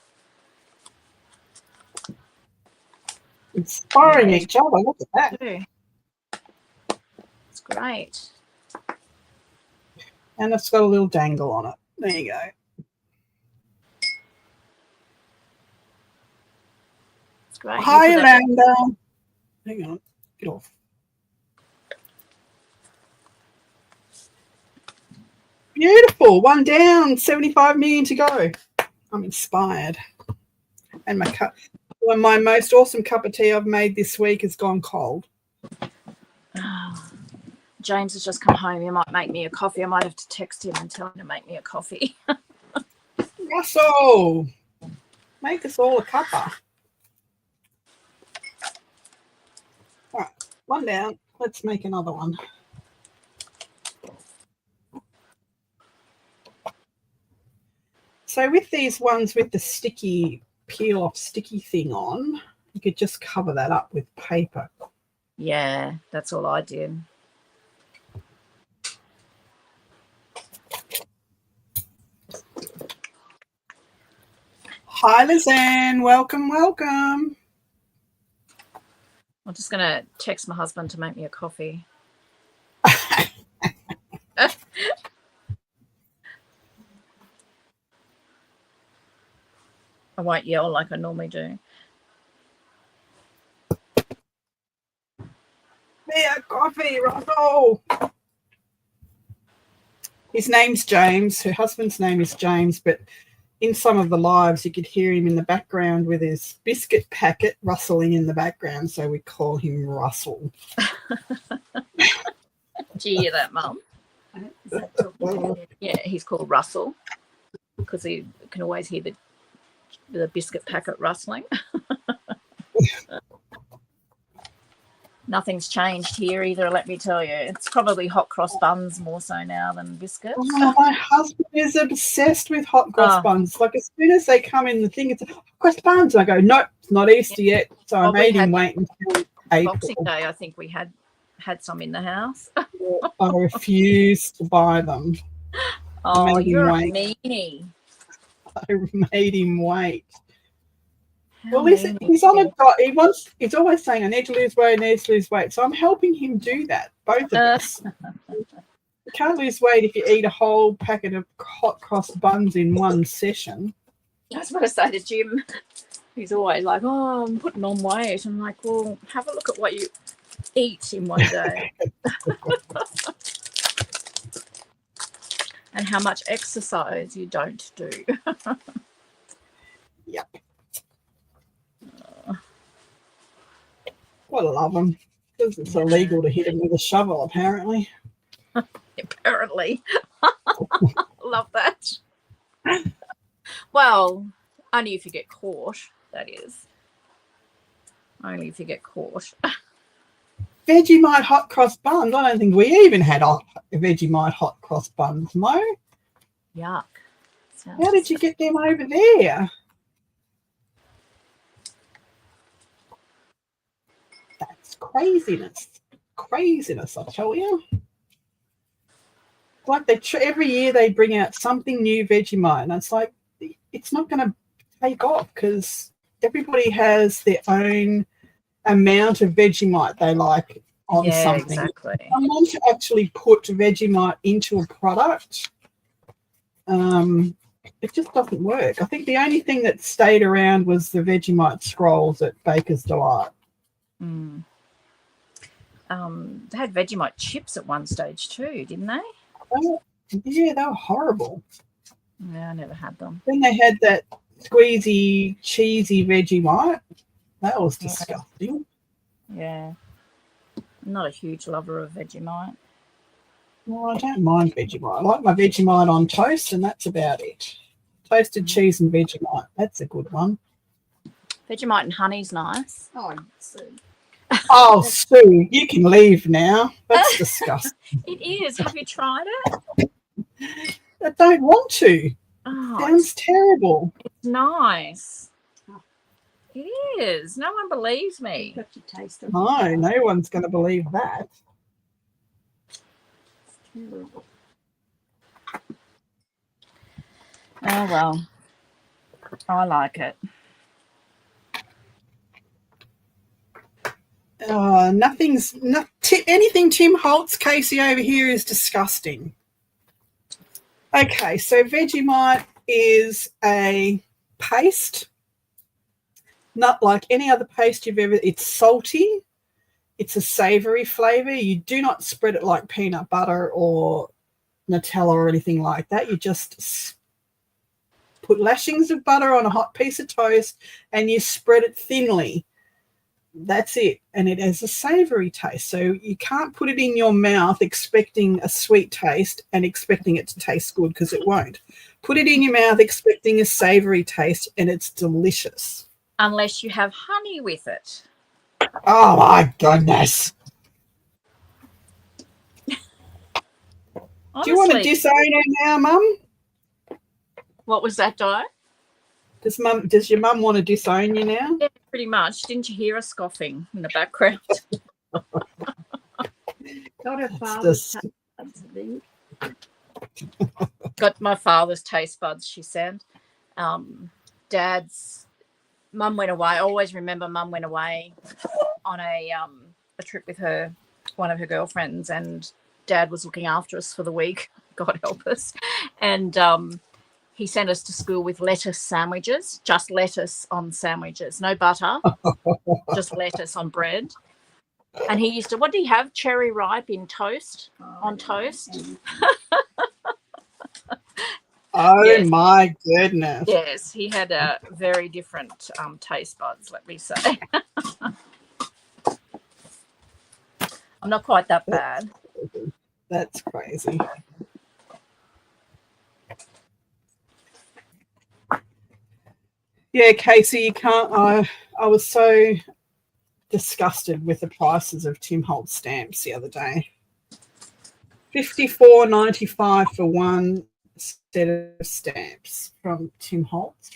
inspiring each other. Look at that. It's great. And it's got a little dangle on it. There you go. It's great. Hi, Amanda. Hang on. Get off. Beautiful. One down. 75 million to go. I'm inspired. And my most awesome cup of tea I've made this week has gone cold. Oh, James has just come home. He might make me a coffee. I might have to text him and tell him to make me a coffee. Russell, make us all a cuppa. All right, one down. Let's make another one. So with these ones with the sticky peel off sticky thing on, you could just cover that up with paper. Yeah, that's all I did. Hi, Lizanne. Welcome, welcome. I'm just going to text my husband to make me a coffee. I won't yell like I normally do. Yeah, coffee, Russell. His name's James. Her husband's name is James, but in some of the lives you could hear him in the background with his biscuit packet rustling in the background, so we call him Russell. Do you hear that, Mum? Yeah, he's called Russell because he can always hear the biscuit packet rustling. Nothing's changed here either, let me tell you. It's probably hot cross buns more so now than biscuits. Oh, my husband is obsessed with hot cross buns. Like, as soon as they come in the thing, it's hot cross buns. And I go, nope, it's not Easter yet. So I made him wait until April. Boxing Day, I think we had some in the house. I refused to buy them. Oh, you're a meanie. I made him wait. Well, listen, he's on a diet. He's always saying, I need to lose weight, I need to lose weight. So I'm helping him do that, both of us. You can't lose weight if you eat a whole packet of hot cross buns in one session. That's what I say to Jim. He's always like, oh, I'm putting on weight. I'm like, well, have a look at what you eat in one day. and how much exercise you don't do. Yep. Gotta love them. Because it's illegal to hit them with a shovel, apparently. Apparently. Love that. Well, only if you get caught, that is. Only if you get caught. Vegemite hot cross buns. I don't think we even had Vegemite hot cross buns, Mo. Yuck. How did you get them over there? That's craziness. Craziness, I tell you. Like every year they bring out something new Vegemite, and it's like it's not going to take off because everybody has their own amount of Vegemite they like on something. Exactly. Someone to actually put Vegemite into a product, it just doesn't work. I think the only thing that stayed around was the Vegemite scrolls at Baker's Delight. Mm. They had Vegemite chips at one stage too, didn't they? Yeah, they were horrible. Yeah, I never had them. Then they had that squeezy, cheesy Vegemite. That was disgusting. Yeah. I'm not a huge lover of Vegemite. Well, I don't mind Vegemite. I like my Vegemite on toast, and that's about it. Toasted cheese and Vegemite. That's a good one. Vegemite and honey's nice. Oh, Sue, you can leave now. That's disgusting. It is. Have you tried it? I don't want to. Oh, Sounds terrible. It's nice. It is. No one believes me. Got to taste them. No one's going to believe that. It's terrible. Oh, well. I like it. Anything Tim Holtz, Casey over here is disgusting. Okay, so Vegemite is a paste, not like any other paste you've ever. It's salty. It's a savoury flavour. You do not spread it like peanut butter or Nutella or anything like that. You just put lashings of butter on a hot piece of toast and you spread it thinly. That's it. And it has a savoury taste. So you can't put it in your mouth expecting a sweet taste and expecting it to taste good, because it won't. Put it in your mouth expecting a savoury taste and it's delicious. Unless you have honey with it. Oh, my goodness. Honestly, Do you want to disown her now, Mum? what was that, Di? Does your mum want to disown you now? Yeah, pretty much. Didn't you hear her scoffing in the background? Got her father's taste buds, I think. Got my father's taste buds, she said. Dad's mum went away. I always remember Mum went away on a trip with one of her girlfriends, and Dad was looking after us for the week. God help us. And he sent us to school with lettuce sandwiches, just lettuce on sandwiches, no butter, just lettuce on bread. And he used to, what did he have? Cherry ripe in toast, on toast. Oh, Yes. my goodness. Yes, he had a very different taste buds, let me say. I'm not quite that bad. That's crazy. Yeah, Casey, you can't. I was so disgusted with the prices of Tim Holtz stamps the other day. $54.95 for one set of stamps from Tim Holtz.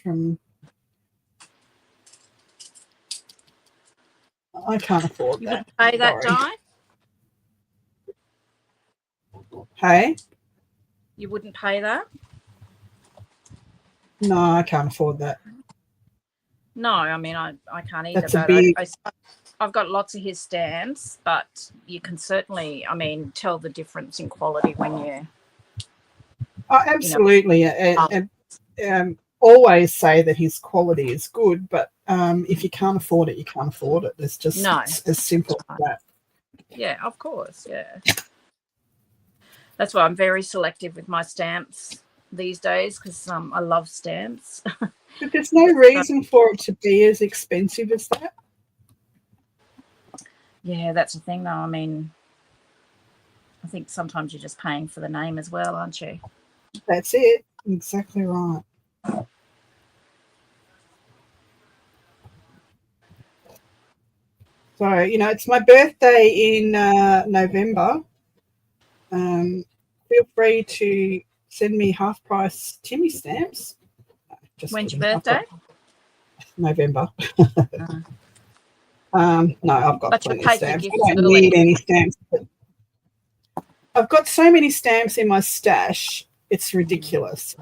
I can't afford You that. wouldn't pay that, Sorry. Di? Hey? You wouldn't pay that? No, I can't afford that. No, I mean, I can't either. That's a But big... I've got lots of his stamps, but you can certainly, I mean, tell the difference in quality when you... Oh, absolutely. Always say that his quality is good, but if you can't afford it, you can't afford it. It's just it's as simple as that. Yeah, of course, yeah. That's why I'm very selective with my stamps these days, because I love stamps. But there's no reason for it to be as expensive as that. Yeah, that's the thing, though. I mean, I think sometimes you're just paying for the name as well, aren't you? That's it. Exactly right. So, it's my birthday in November. Feel free to send me half-price Timmy stamps. Just When's kidding. your birthday? November. Uh, No, I've got but you'll plenty of pay for stamps. gifts I don't early. need any stamps. But I've got so many stamps in my stash. It's ridiculous.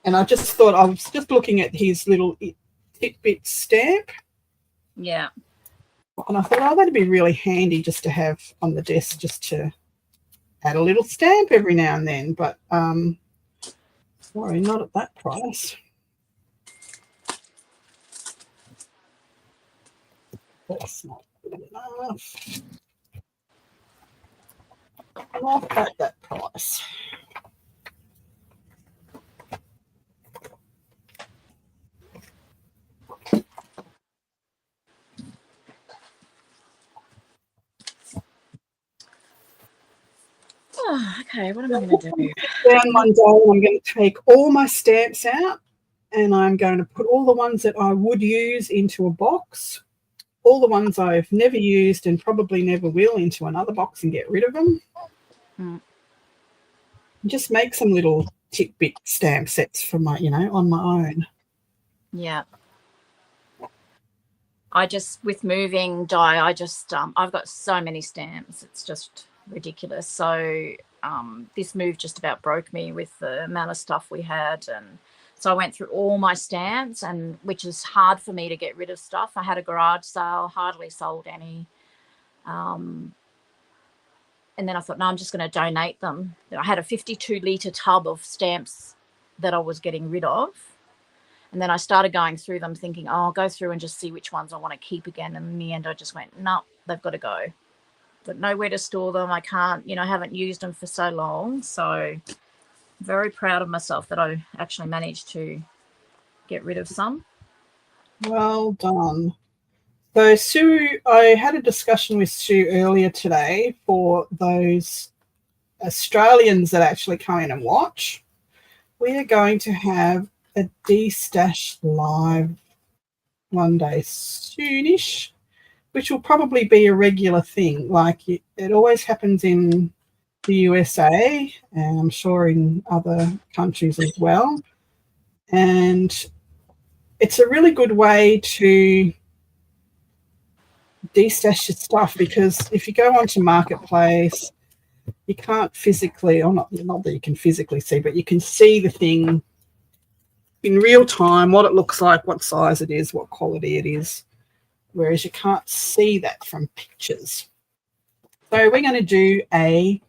And I just thought, I was just looking at his little Titbit stamp. Yeah. And I thought, that'd be really handy just to have on the desk, just to add a little stamp every now and then. But sorry, not at that price. That's not good enough. Not at that price. Oh, okay, what am I going to do? Down one day, I'm going to take all my stamps out, and I'm going to put all the ones that I would use into a box, all the ones I've never used and probably never will into another box, and get rid of them. Just make some little Titbit stamp sets for my, on my own. Yeah. With moving, I've got so many stamps. It's just ridiculous. So this move just about broke me with the amount of stuff we had. And so I went through all my stamps, and which is hard for me to get rid of stuff. I had a garage sale, hardly sold any. And then I thought, no, I'm just going to donate them. I had a 52-litre tub of stamps that I was getting rid of. And then I started going through them thinking, I'll go through and just see which ones I want to keep again. And in the end, I just went, no, they've got to go. But nowhere to store them. I can't, I haven't used them for so long. So very proud of myself that I actually managed to get rid of some. Well done. So Sue, I had a discussion with Sue earlier today for those Australians that actually come in and watch. We are going to have a D-Stash live one day soonish, which will probably be a regular thing. Like it always happens in the USA, and I'm sure in other countries as well. And it's a really good way to de-stash your stuff, because if you go onto Marketplace, you can't physically, or not that you can physically see, but you can see the thing in real time, what it looks like, what size it is, what quality it is, whereas you can't see that from pictures. So we're going to do a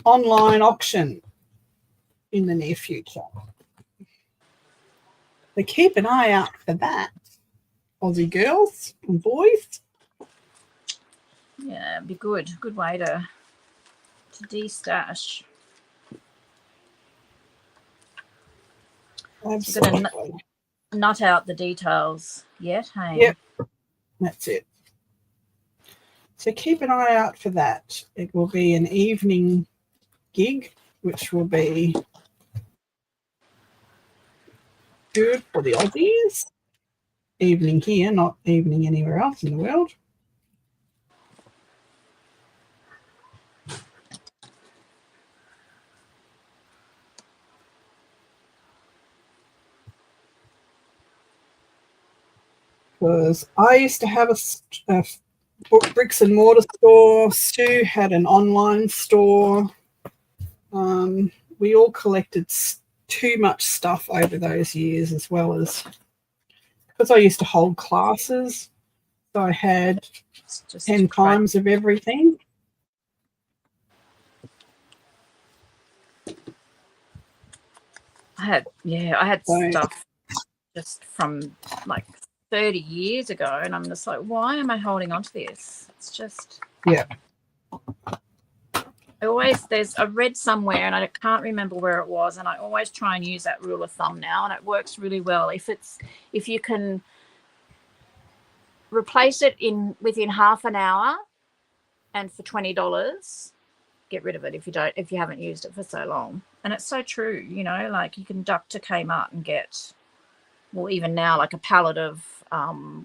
online auction in the near future. So keep an eye out for that, Aussie girls and boys. Yeah, it'd be good. Good way to de-stash. Absolutely. You're going to nut out the details yet, hey? Yep, that's it. So keep an eye out for that. It will be an evening gig, which will be good for the Aussies. Evening here, not evening anywhere else in the world. Because I used to have a bricks and mortar store. Stu had an online store. We all collected too much stuff over those years, as well as because I used to hold classes, so I had 10 times of everything. I had stuff just from like 30 years ago, and I'm just like, why am I holding on to this? It's just, yeah. I read somewhere and I can't remember where it was, and I always try and use that rule of thumb now, and it works really well. If you can replace it within half an hour and for $20, get rid of it if you haven't used it for so long. And it's so true, like you can duck to Kmart and get, well, even now, like a palette of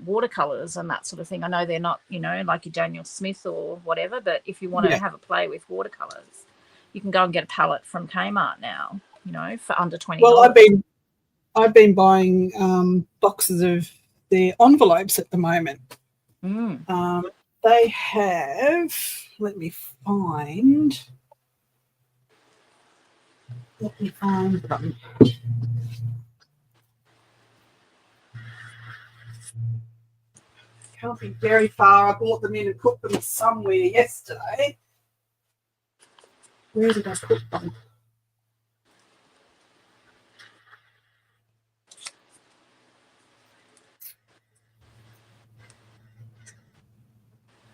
watercolors and that sort of thing. I know they're not, like your Daniel Smith or whatever, but if you want to have a play with watercolors, you can go and get a palette from Kmart now, for under $20. Well, I've been buying boxes of their envelopes at the moment. They have, let me find them. Can't be very far. I bought them in and put them somewhere yesterday. Where did I put them?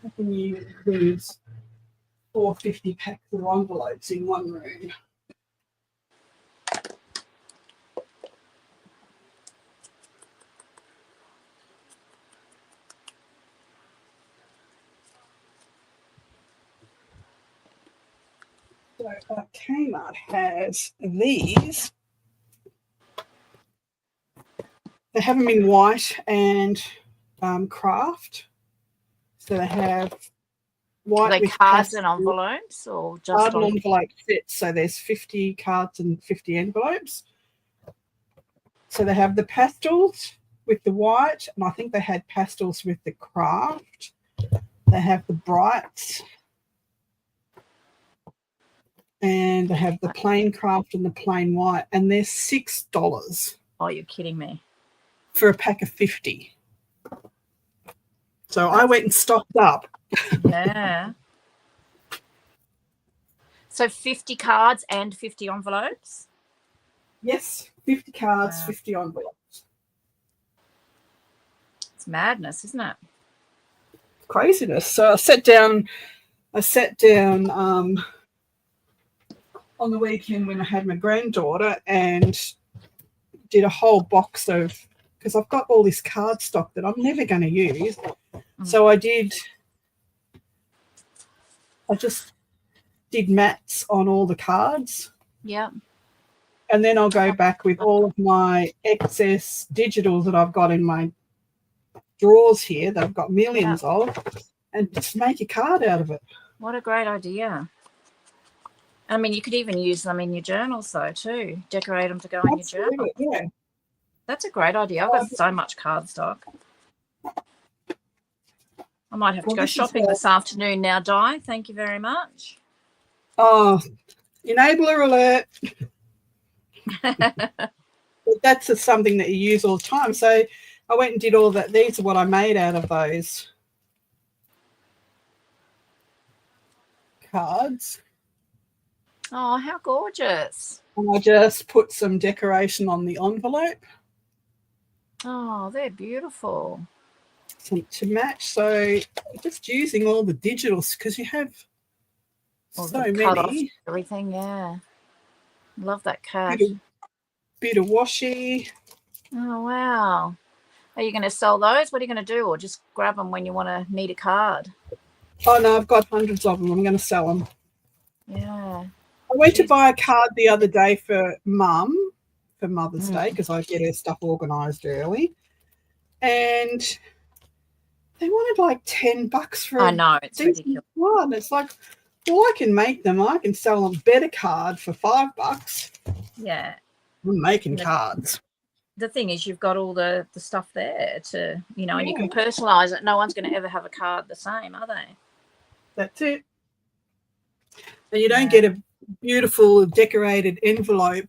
How can you lose 450 packs of envelopes in one room? So Kmart has these. They have them in white and craft. So they have white. Are they cards and envelopes or just card and envelope sets? So there's 50 cards and 50 envelopes. So they have the pastels with the white, and I think they had pastels with the craft. They have the brights, and they have the plain craft and the plain white, and they're $6. Oh, you're kidding me. For a pack of 50. So I went and stocked up. Yeah. So 50 cards and 50 envelopes? Yes, 50 cards, 50 envelopes. It's madness, isn't it? Craziness. So I sat down on the weekend when I had my granddaughter and did a whole box of, because I've got all this card stock that I'm never going to use. So I just did mats on all the cards. Yeah. And then I'll go back with all of my excess digitals that I've got in my drawers here that I've got millions of, and just make a card out of it. What a great idea. I mean, you could even use them in your journals, though, too. Decorate them to go in your journal. Yeah. That's a great idea. I've got so much cardstock. I might have to go shopping this afternoon now, Di. Thank you very much. Oh, enabler alert. But that's just something that you use all the time. So I went and did all that. These are what I made out of those cards. Oh, how gorgeous. And I just put some decoration on the envelope. Oh, they're beautiful. To match. So just using all the digitals, because you have all so many. Everything, yeah. Love that cash. Bit of washi. Oh, wow. Are you going to sell those? What are you going to do? Or just grab them when you want to need a card? Oh, no, I've got hundreds of them. I'm going to sell them. Yeah. I went to buy a card the other day for Mum for Mother's Day, because I get her stuff organised early. And they wanted like $10 for I know, it's ridiculous. One. It's like, well, I can make them. I can sell a better card for $5. Yeah. I'm making cards. The thing is, you've got all the stuff there to, and you can personalise it. No one's going to ever have a card the same, are they? That's it. And you don't get a beautiful decorated envelope.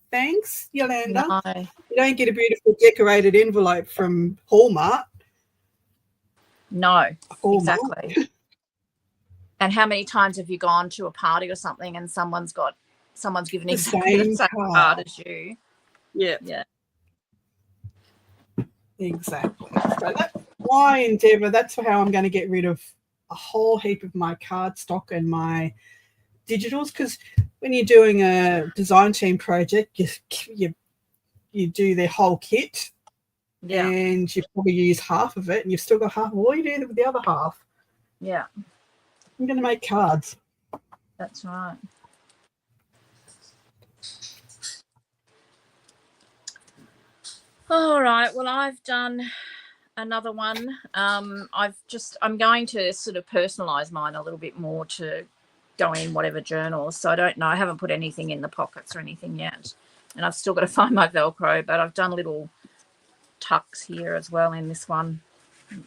Thanks, Yolanda. No. You don't get a beautiful decorated envelope from Hallmark. No, exactly. And how many times have you gone to a party or something and someone's given exactly the same card as you? Yeah. Yeah. Exactly. So that's my endeavour. That's how I'm going to get rid of a whole heap of my card stock and my digitals, because when you're doing a design team project, you do their whole kit, Yeah. and you probably use half of it, and you've still got half. What do you do with the other half? Yeah. I'm going to make cards. That's right. All right. Well, I've done another one. I'm going to sort of personalize mine a little bit more to go in whatever journals. So I don't know. I haven't put anything in the pockets or anything yet. And I've still got to find my Velcro, but I've done little tucks here as well in this one.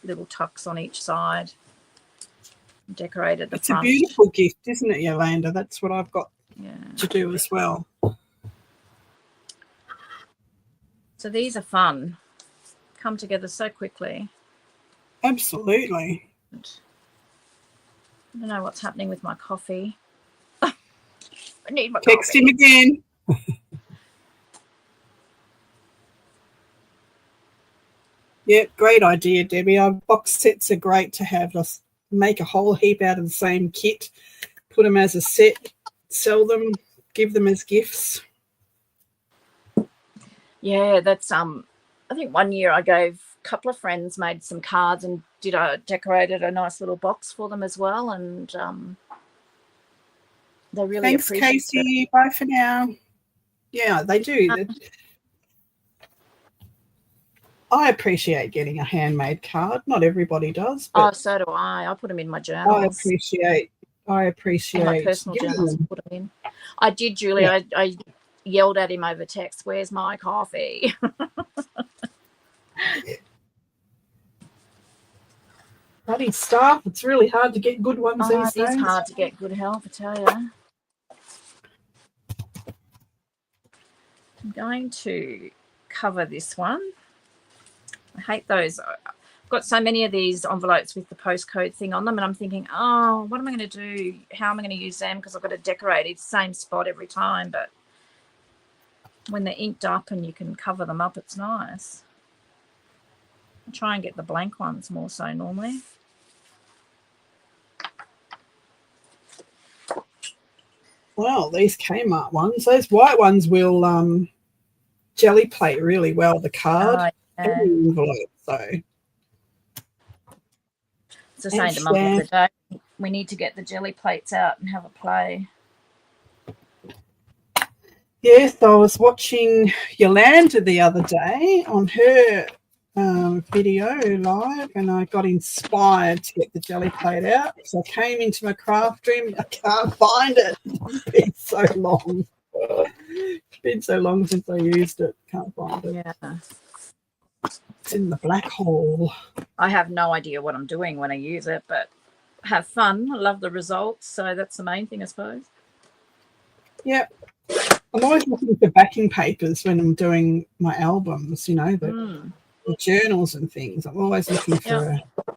Little tucks on each side. Decorated the front. It's a beautiful gift, isn't it, Yolanda? That's what I've got to do as well. So these are fun. Come together so quickly. Absolutely. I don't know what's happening with my coffee. I need my Text coffee. him again. Yeah, great idea, Debbie. Our box sets are great to have. Us make a whole heap out of the same kit, put them as a set, sell them, give them as gifts. Yeah, that's I think one year I gave a couple of friends, made some cards and decorated a nice little box for them as well, and they really Thanks, appreciate Casey. it. Bye for now. Yeah, they do. I appreciate getting a handmade card. Not everybody does, but so do I. I put them in my I journals. appreciate And my personal journals. them. Put them in. I did, Julie. Yeah. I yelled at him over text, "Where's my coffee?" Bloody staff. It's really hard to get good ones these days. It is hard to get good help, I tell you. I'm going to cover this one. I hate those. I've got so many of these envelopes with the postcode thing on them, and I'm thinking, oh, what am I going to do? How am I going to use them? Because I've got to decorate it same spot every time. But when they're inked up and you can cover them up, it's nice. I try and get the blank ones more so normally. Well, these Kmart ones, those white ones will jelly plate really well the card and the envelope. So it's the same to Mum the other day. We need to get the jelly plates out and have a play. Yes, I was watching Yolanda the other day on her video live, and I got inspired to get the jelly plate out. So I came into my craft room. I can't find it. It's been so long. It's been so long since I used it. Can't find it. Yeah. It's in the black hole. I have no idea what I'm doing when I use it, but have fun. I love the results. So that's the main thing, I suppose. Yep. I'm always looking for backing papers when I'm doing my albums, you know, the journals and things. I'm always looking for a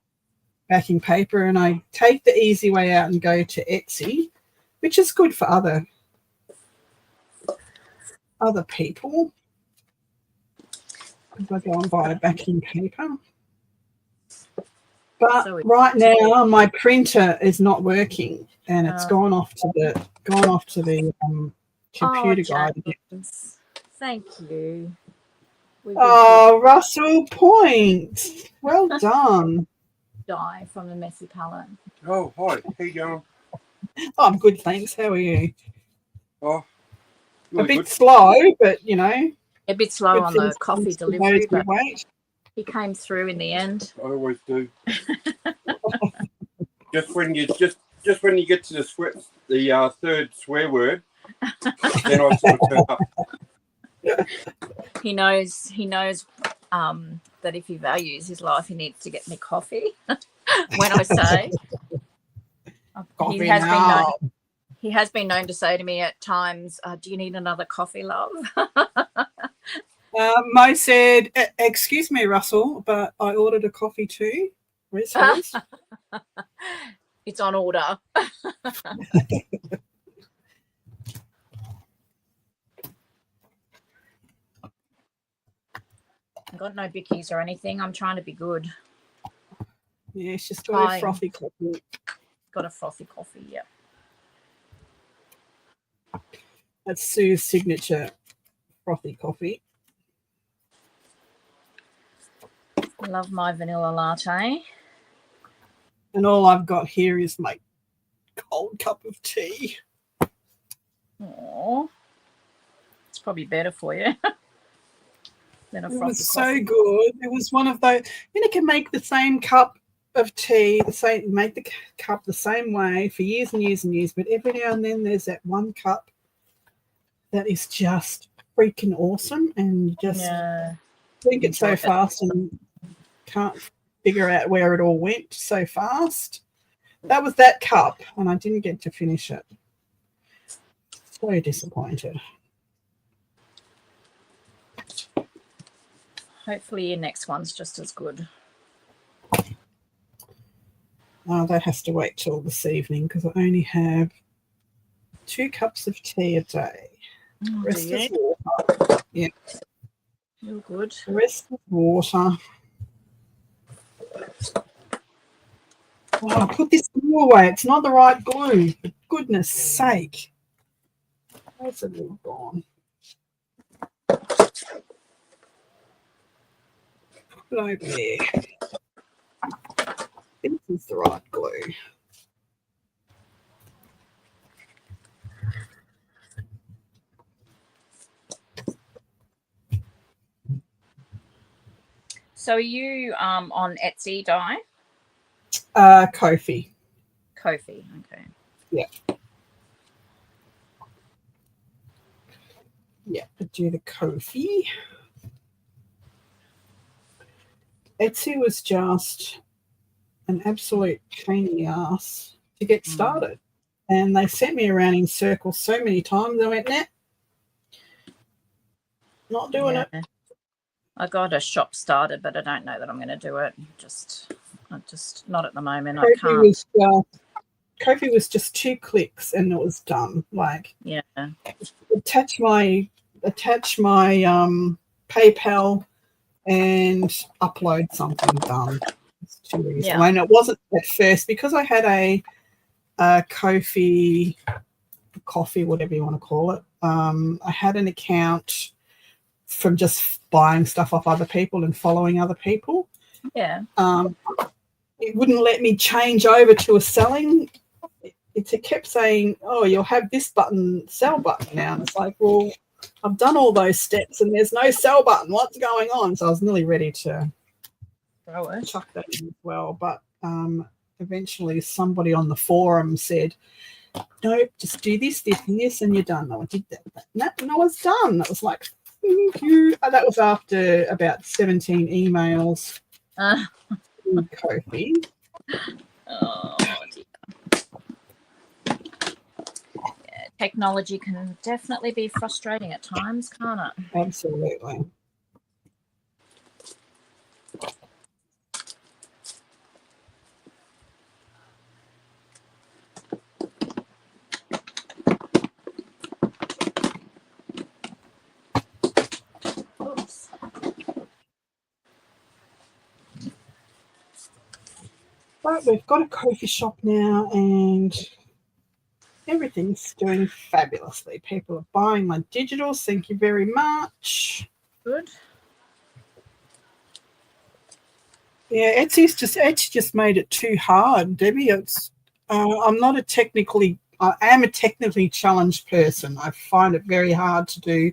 backing paper, and I take the easy way out and go to Etsy, which is good for other people. If I go and buy a backing paper. But right now my printer is not working, and it's gone off to the computer guide. Thank you. Oh, Russell Point. Well done. Die from the messy palette. Oh, hi. How you going? I'm good, thanks. How are you? Oh, really a bit good. Slow, but, you know. A bit slow on the coffee delivery, but he came through in the end. I always do. just when you get to the third swear word, then I sort of turn up. He knows that if he values his life, he needs to get me coffee. When I say he has been known to say to me at times, "Do you need another coffee, love?" Mo said, "Excuse me, Russell, but I ordered a coffee too. Where's hers?" It's on order. I've got no bickies or anything. I'm trying to be good. Yeah, she's got a frothy coffee. Got a frothy coffee, yeah. That's Sue's signature frothy coffee. Love my vanilla latte. And all I've got here is my cold cup of tea. Oh, it's probably better for you than a frothy It was so coffee. good. It was one of those, you can make the same cup of tea, make the cup the same way for years and years and years, but every now and then there's that one cup that is just freaking awesome, and you just drink it so fast and can't figure out where it all went so fast. That was that cup, and I didn't get to finish it. So disappointed. Hopefully your next one's just as good. That has to wait till this evening because I only have 2 cups of tea a day. Oh, The rest is water. Yeah. You're good. The rest is water. Oh, put this glue away. It's not the right glue. For goodness sake. Where's it all gone? Put it over there. This is the right glue. So are you on Etsy, Di? Kofi. Kofi, okay. Yeah. Yeah, I do the Kofi. Etsy was just an absolute pain in the ass to get started. And they sent me around in circles so many times. I went, nah, not doing it. I got a shop started, but I don't know that I'm going to do it. I'm just not at the moment. I Kofi can't. Kofi was just 2 clicks and it was done. Like, yeah, attach my PayPal and upload something, done. It's too easy. Yeah. And it wasn't at first because I had a Kofi coffee, whatever you want to call it. I had an account from just buying stuff off other people and following other people. Yeah. It wouldn't let me change over to a selling. It kept saying, oh, you'll have this button, sell button now. And it's like, well, I've done all those steps and there's no sell button. What's going on? So I was nearly ready to chuck that in as well. But eventually somebody on the forum said, nope, just do this, this, and this, and you're done. I did that, and I was done. That was like, thank you. And that was after about 17 emails. Kofi. Oh, dear. Yeah, technology can definitely be frustrating at times, can't it? Absolutely. Oops. But we've got a coffee shop now and everything's doing fabulously. People are buying my digitals. Thank you very much. Good. Yeah, Etsy just made it too hard, Debbie. It's I am a technically challenged person. I find it very hard to do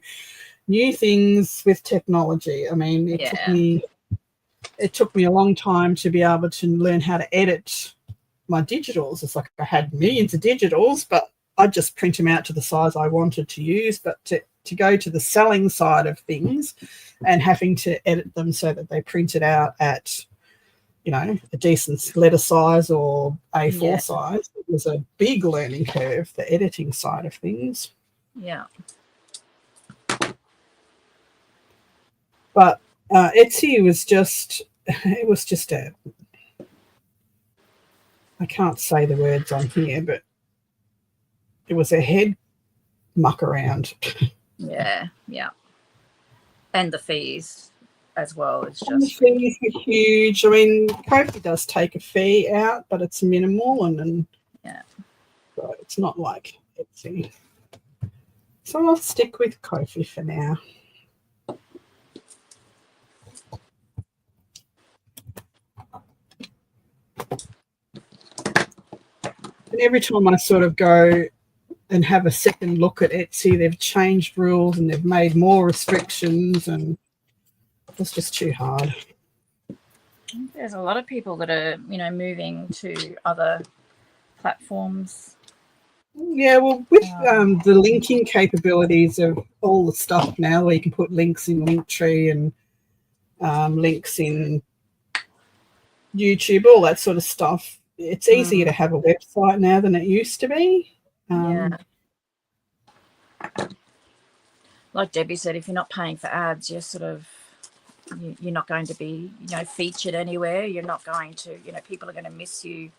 new things with technology. I mean, it took me a long time to be able to learn how to edit my digitals. It's like I had millions of digitals, but I just print them out to the size I wanted to use. But to go to the selling side of things and having to edit them so that they print it out at, a decent letter size or A4 size, it was a big learning curve, the editing side of things. Yeah. But Etsy was just I can't say the words on here, but it was a head muck around. Yeah. And the fees as well. It's And the just fees are huge. I mean, Kofi does take a fee out, but it's minimal, and yeah. so it's not like Etsy. So I'll stick with Ko-fi for now. And every time I sort of go and have a second look at Etsy, they've changed rules and they've made more restrictions, and it's just too hard. There's a lot of people that are, moving to other platforms. Yeah, well, with the linking capabilities of all the stuff now, where you can put links in Linktree and links in YouTube, all that sort of stuff, it's easier to have a website now than it used to be. Yeah. Like Debbie said, if you're not paying for ads, you're sort of, you're not going to be, featured anywhere. You're not going to, people are going to miss you,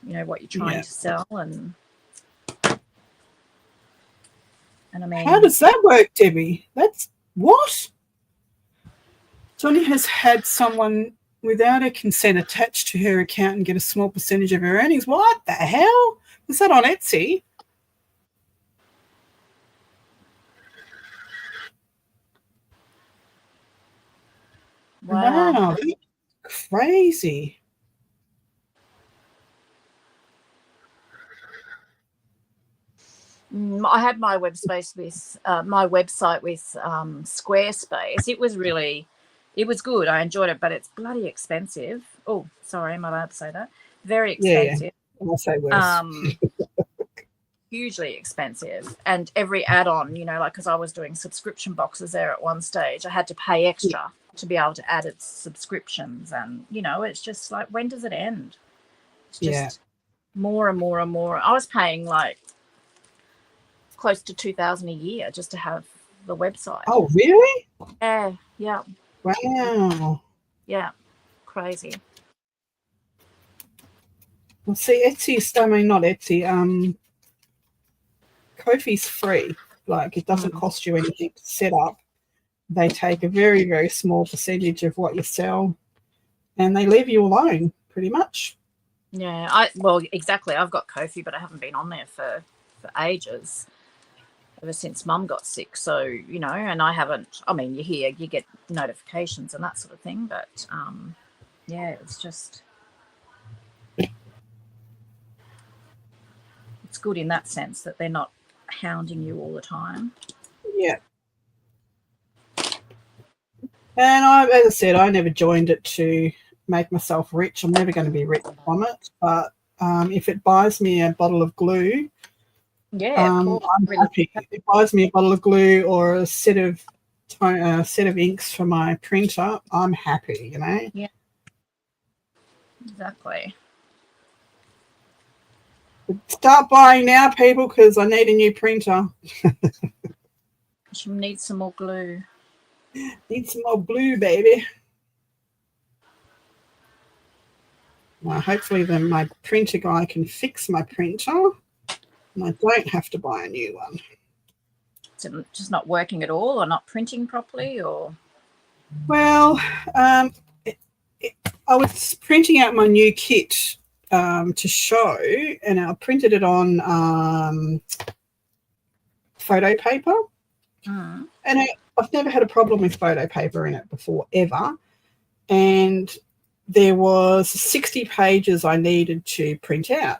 what you're trying to sell. And I mean, how does that work, Debbie? That's what? Johnny has had someone without her consent attached to her account and get a small percentage of her earnings. What the hell? Was that on Etsy? Wow, that's crazy. I had my website with Squarespace. It was good. I enjoyed it, but it's bloody expensive. Oh, sorry, am I allowed to say that? Very expensive. Yeah. I'll say worse. Hugely expensive, and every add-on, because I was doing subscription boxes there at one stage, I had to pay extra to be able to add its subscriptions, and it's just like, when does it end? It's just more and more and more. I was paying like close to $2,000 a year just to have the website. Oh, really? Yeah. Wow. Yeah, crazy. Well, see, Etsy's, I mean, not Etsy, Ko-fi's free. Like, it doesn't cost you anything to set up. They take a very, very small percentage of what you sell, and they leave you alone, pretty much. Yeah, well, exactly. I've got Ko-fi, but I haven't been on there for ages, ever since Mum got sick. So, and I haven't, I mean, you get notifications and that sort of thing, but yeah, it's just, it's good in that sense that they're not hounding you all the time. Yeah. And as I said, I never joined it to make myself rich. I'm never going to be rich from it. But if it buys me a bottle of glue, I'm happy. If it buys me a bottle of glue or a set of inks for my printer, I'm happy, Yeah. Exactly. Start buying now, people, because I need a new printer. She needs some more glue. Need some more glue, baby. Well, hopefully then my printer guy can fix my printer and I don't have to buy a new one. Is it just not working at all, or not printing properly, or? Well, I was printing out my new kit to show, and I printed it on photo paper. And I've never had a problem with photo paper in it before, ever. And there was 60 pages I needed to print out.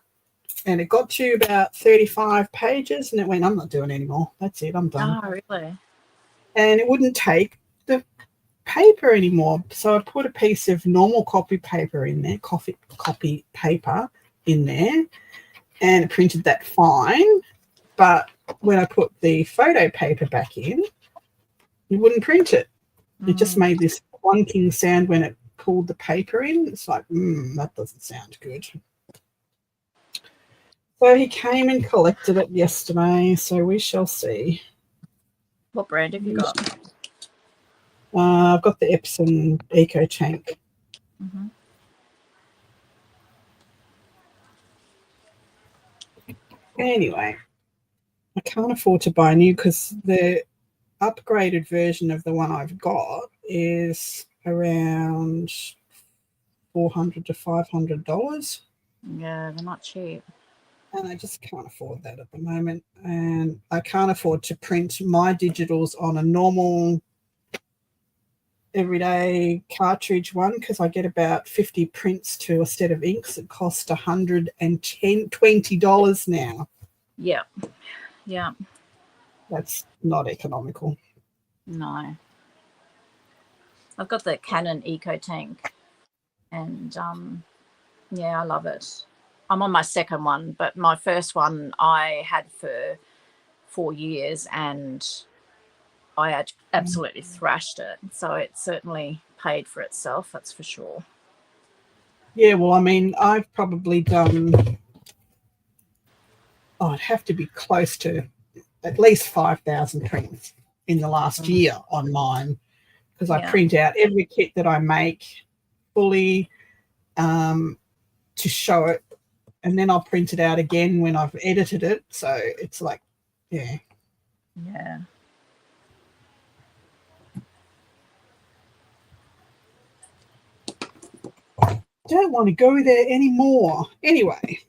And it got to about 35 pages, and it went, I'm not doing any more. That's it, I'm done. Oh, really? And it wouldn't take the paper anymore. So I put a piece of normal copy paper in there, copy paper in there, and it printed that fine. But when I put the photo paper back in, it wouldn't print it. It just made this clunking sound when it pulled the paper in. It's like, that doesn't sound good. So he came and collected it yesterday, so we shall see. What brand have you got? I've got the Epson Eco Tank. Anyway, I can't afford to buy a new because the upgraded version of the one I've got is around $400 to $500. Yeah, they're not cheap. And I just can't afford that at the moment. And I can't afford to print my digitals on a normal everyday cartridge one because I get about 50 prints to a set of inks. It costs $120 now. Yeah. Yeah. That's not economical. No. I've got the Canon Eco Tank, and yeah, I love it. I'm on my second one, but my first one I had for 4 years, and I had absolutely thrashed it. So it certainly paid for itself, that's for sure. Yeah, well, I mean, I've probably done, I'd have to be close to at least 5,000 prints in the last year on mine because I print out every kit that I make fully to show it, and then I'll print it out again when I've edited it. So it's like, yeah. Yeah. Don't want to go there anymore. Anyway,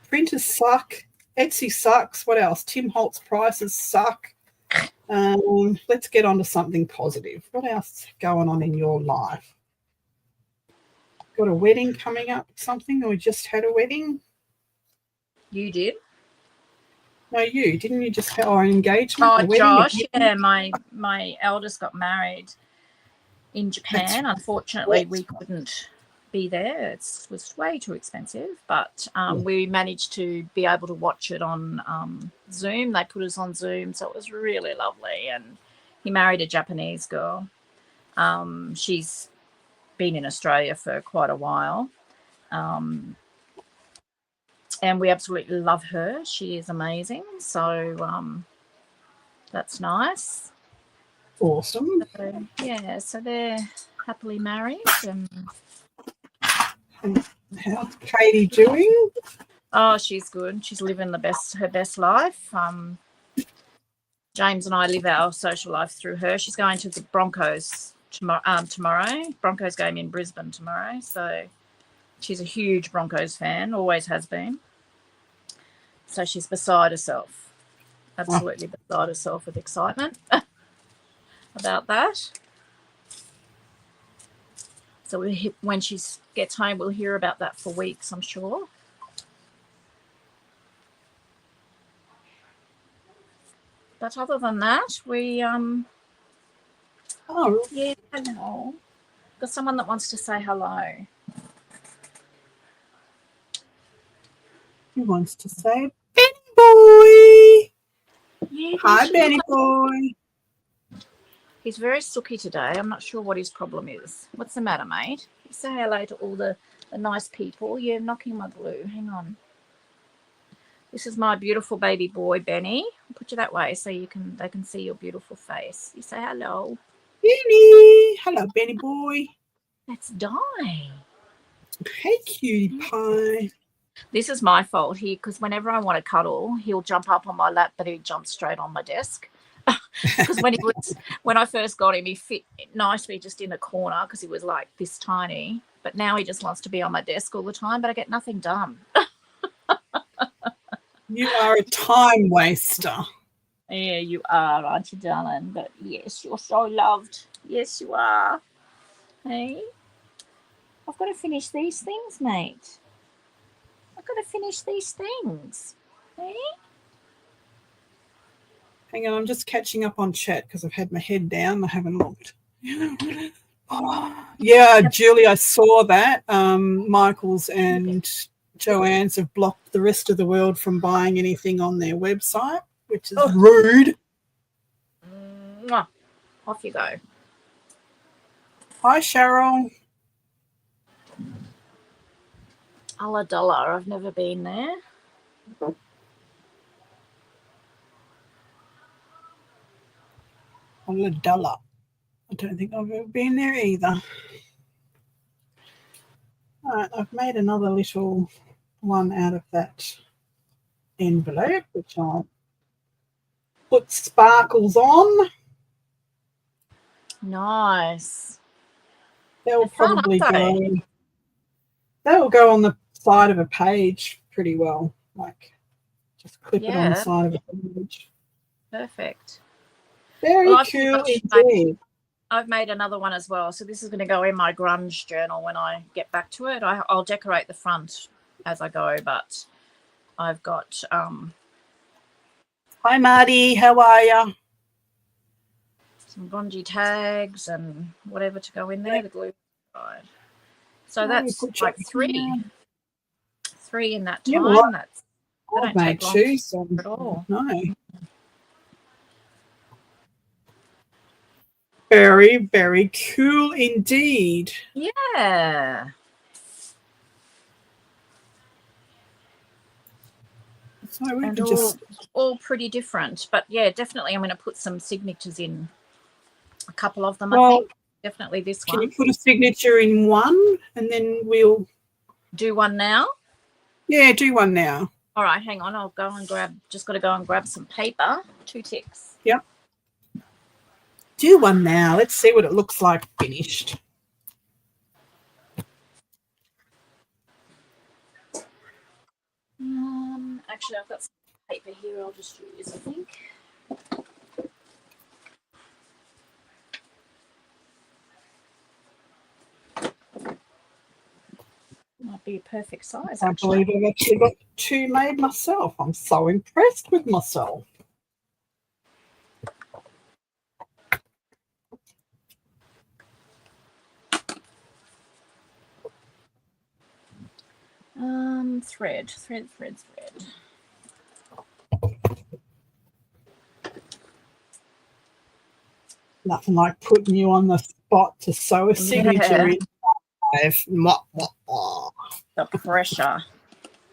printers suck. Etsy sucks. What else? Tim Holtz prices suck. Let's get on to something positive. What else going on in your life? Got a wedding coming up, something, or we just had a wedding? You did? No, you. Didn't you just have our engagement? Oh, a wedding, Josh, yeah, my eldest got married in Japan. That's Unfortunately, we couldn't be there. It was way too expensive, but we managed to be able to watch it on Zoom. They put us on Zoom, so it was really lovely. And he married a Japanese girl. She's been in Australia for quite a while. And we absolutely love her. She is amazing. So that's nice. Awesome. So, yeah, so they're happily married. And how's Katie doing? oh, she's good. She's living her best life. James and I live our social life through her. She's going to the Broncos tomorrow. Broncos game in Brisbane tomorrow. So she's a huge Broncos fan, always has been. So she's beside herself, absolutely beside herself with excitement about that. So when she gets home, we'll hear about that for weeks, I'm sure. But other than that, we Oh, yeah, hello. Got someone that wants to say hello. who wants to say Benny boy? Yeah, Hi, Benny boy. He's very sooky today. I'm not sure what his problem is. What's the matter, mate? You say hello to all the nice people. You're knocking my glue. Hang on. This is my beautiful baby boy, Benny. I'll put you that way so they can see your beautiful face. You say hello. Benny. Hello, Benny boy. That's Di. Hey, cutie pie. This is my fault here because whenever I want to cuddle, he'll jump up on my lap, but he jumps straight on my desk. Because when I first got him, he fit nicely just in a corner because he was like this tiny. But now he just wants to be on my desk all the time, but I get nothing done. You are a time waster. Yeah, you are, aren't you, darling? But yes, you're so loved. Yes, you are. Hey, I've got to finish these things, mate. I've got to finish these things. Hey? Hang on, I'm just catching up on chat because I've had my head down. I haven't looked. Yeah, Julie, I saw that. Michael's and Joanne's have blocked the rest of the world from buying anything on their website, which is rude. Mwah. Off you go. Hi, Cheryl. Ulladulla, I've never been there. Ulladulla. I don't think I've ever been there either. All right, I've made another little one out of that envelope, which I'll put sparkles on. Nice. They'll They're fun, probably aren't they? go. They'll go on the side of a page pretty well. Like, just clip it on the Yeah. side of the page. Perfect. Very Well, I've cool pretty much indeed. I've made another one as well. So this is going to go in my grunge journal when I get back to it. I'll decorate the front as I go, but I've got Hi, Marty. How are you? some grungy tags and whatever to go in there. The glue side. So Oh, that's good like job. three in that Yeah, time. well, They I've don't made take long two, so at all. no. Very, very cool indeed. Yeah. So we And could just all pretty different. But yeah, definitely I'm going to put some signatures in. A couple of them, I well, think. Definitely this can one. you put a signature in one and then we'll Do one now. yeah, do one now. All right, hang on. I'll go and just got to go and grab some paper. 2 ticks. Yep. Do one now. Let's see what it looks like finished. Actually, I've got some paper here. I'll just use, I think. Might be a perfect size, I actually. believe I've actually got two made myself. I'm so impressed with myself. Thread. Nothing like putting you on the spot to sew a signature in live. The pressure.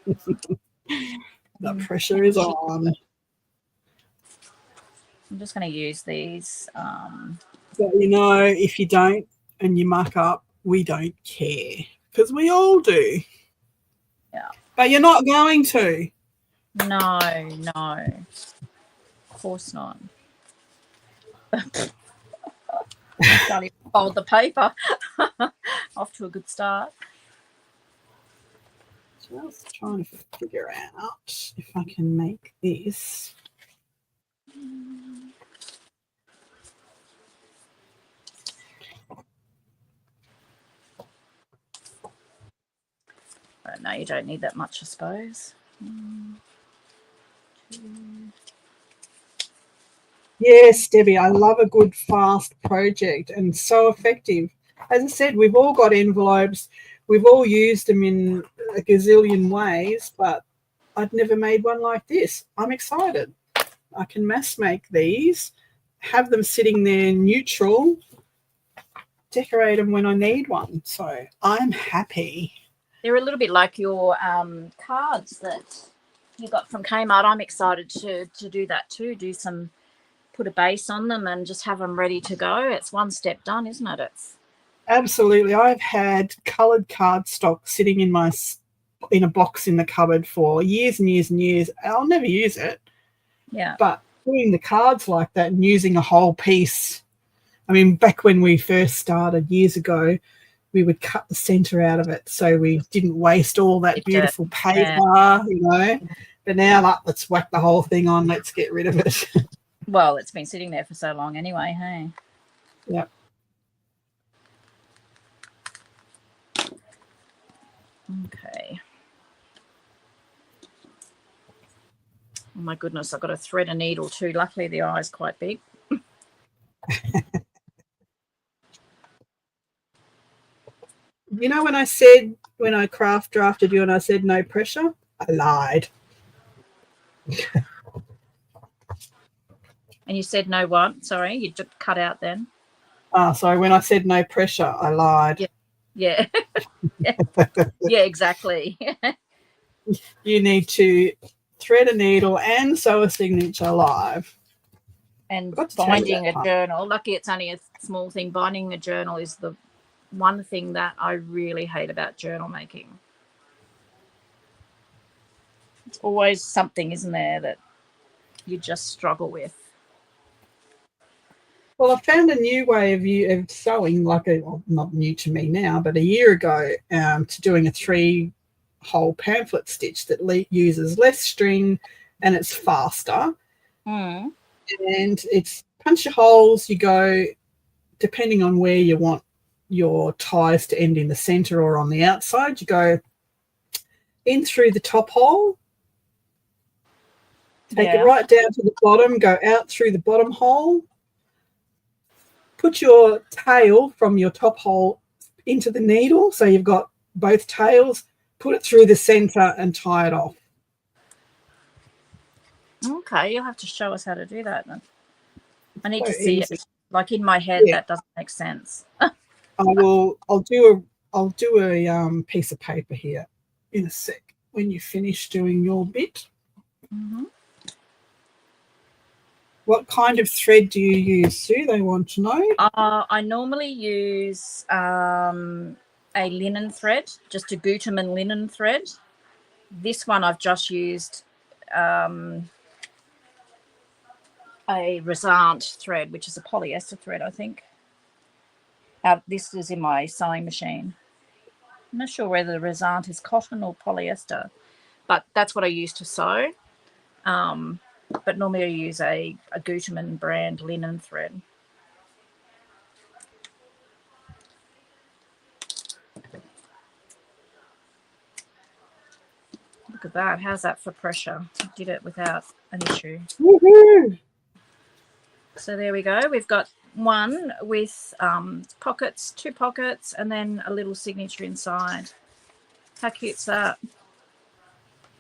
The pressure is on. I'm just going to use these. But you know, if you don't and you muck up, we don't care because we all do. Yeah. But you're not going to. No. Of course not. Can't even fold the paper. Off to a good start. Just trying to figure out if I can make this. No, you don't need that much, I suppose. 1, 2. Yes, Debbie, I love a good fast project and so effective. As I said, we've all got envelopes. We've all used them in a gazillion ways, but I'd never made one like this. I'm excited. I can mass make these, have them sitting there neutral, decorate them when I need one. So I'm happy. They're a little bit like your cards that you got from Kmart. I'm excited to do that too. Put a base on them and just have them ready to go. It's one step done, isn't it? It's absolutely. I've had coloured cardstock sitting in a box in the cupboard for years and years and years. I'll never use it. Yeah. But doing the cards like that and using a whole piece. I mean, back when we first started years ago, we would cut the centre out of it so we didn't waste all that beautiful paper, you know. But now, like, let's whack the whole thing on. Let's get rid of it. Well, it's been sitting there for so long anyway, hey? Yep. Okay. Oh my goodness, I've got to thread a needle too. Luckily, the eye is quite big. You know, when I craft drafted you and I said no pressure, I lied. And you said no what? Sorry, you just cut out then. Sorry, when I said no pressure, I lied. Yeah. Yeah, exactly. You need to thread a needle and sew a signature live. And binding a journal, lucky it's only a small thing. Binding a journal is the one thing that I really hate about journal making. It's always something, isn't there, that you just struggle with. Well, I found a new way of sewing, not new to me now, but a year ago, to doing a 3 hole pamphlet stitch that uses less string and it's faster. Mm. And it's punch your holes. You go, depending on where you want your ties to end, in the center or on the outside, you go in through the top hole, take it right down to the bottom, go out through the bottom hole, put your tail from your top hole into the needle, so you've got both tails, put it through the center and tie it off. Okay, you'll have to show us how to do that then. I need So to see easy. it. Like in my head, that doesn't make sense. I'll do a piece of paper here in a sec when you finish doing your bit. Mm-hmm. What kind of thread do you use, Sue? They want to know. I normally use a linen thread, just a Gutermann linen thread. This one I've just used a Resant thread, which is a polyester thread, I think. This is in my sewing machine. I'm not sure whether the Resant is cotton or polyester, but that's what I use to sew. But normally I use a Gutermann brand linen thread. Look at that. How's that for pressure? I did it without an issue. Woohoo! So there we go. We've got one with pockets, 2 pockets, and then a little signature inside. How cute's that?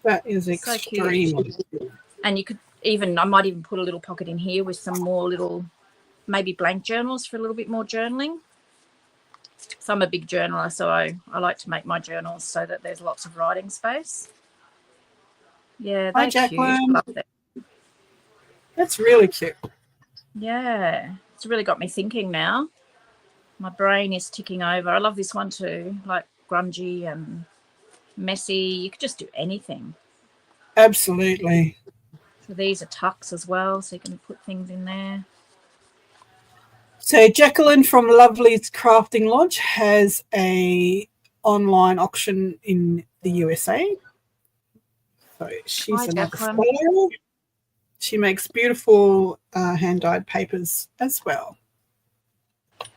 That is So extremely cute. And you could even, I might even put a little pocket in here with some more little, maybe blank journals for a little bit more journaling. So I'm a big journaler, so I like to make my journals so that there's lots of writing space. Yeah, Hi, they're cute. Jacqueline. Love them. That's really cute. Yeah, it's really got me thinking now. My brain is ticking over. I love this one too, like grungy and messy. You could just do anything. Absolutely. So these are tucks as well, so you can put things in there. So Jacqueline from Lovely's Crafting Lodge has a online auction in the USA. So she's another follower. She makes beautiful hand-dyed papers as well.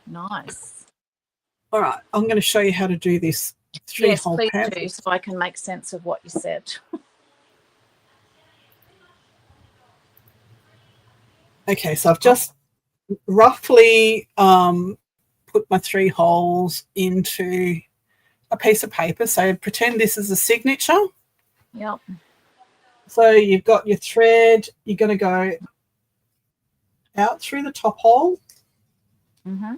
Nice. All right, I'm going to show you how to do this 3-hole please pamphlet. do, so I can make sense of what you said. Okay, so I've just roughly put my 3 holes into a piece of paper. So pretend this is a signature. Yep. So you've got your thread. You're going to go out through the top hole. Mm-hmm.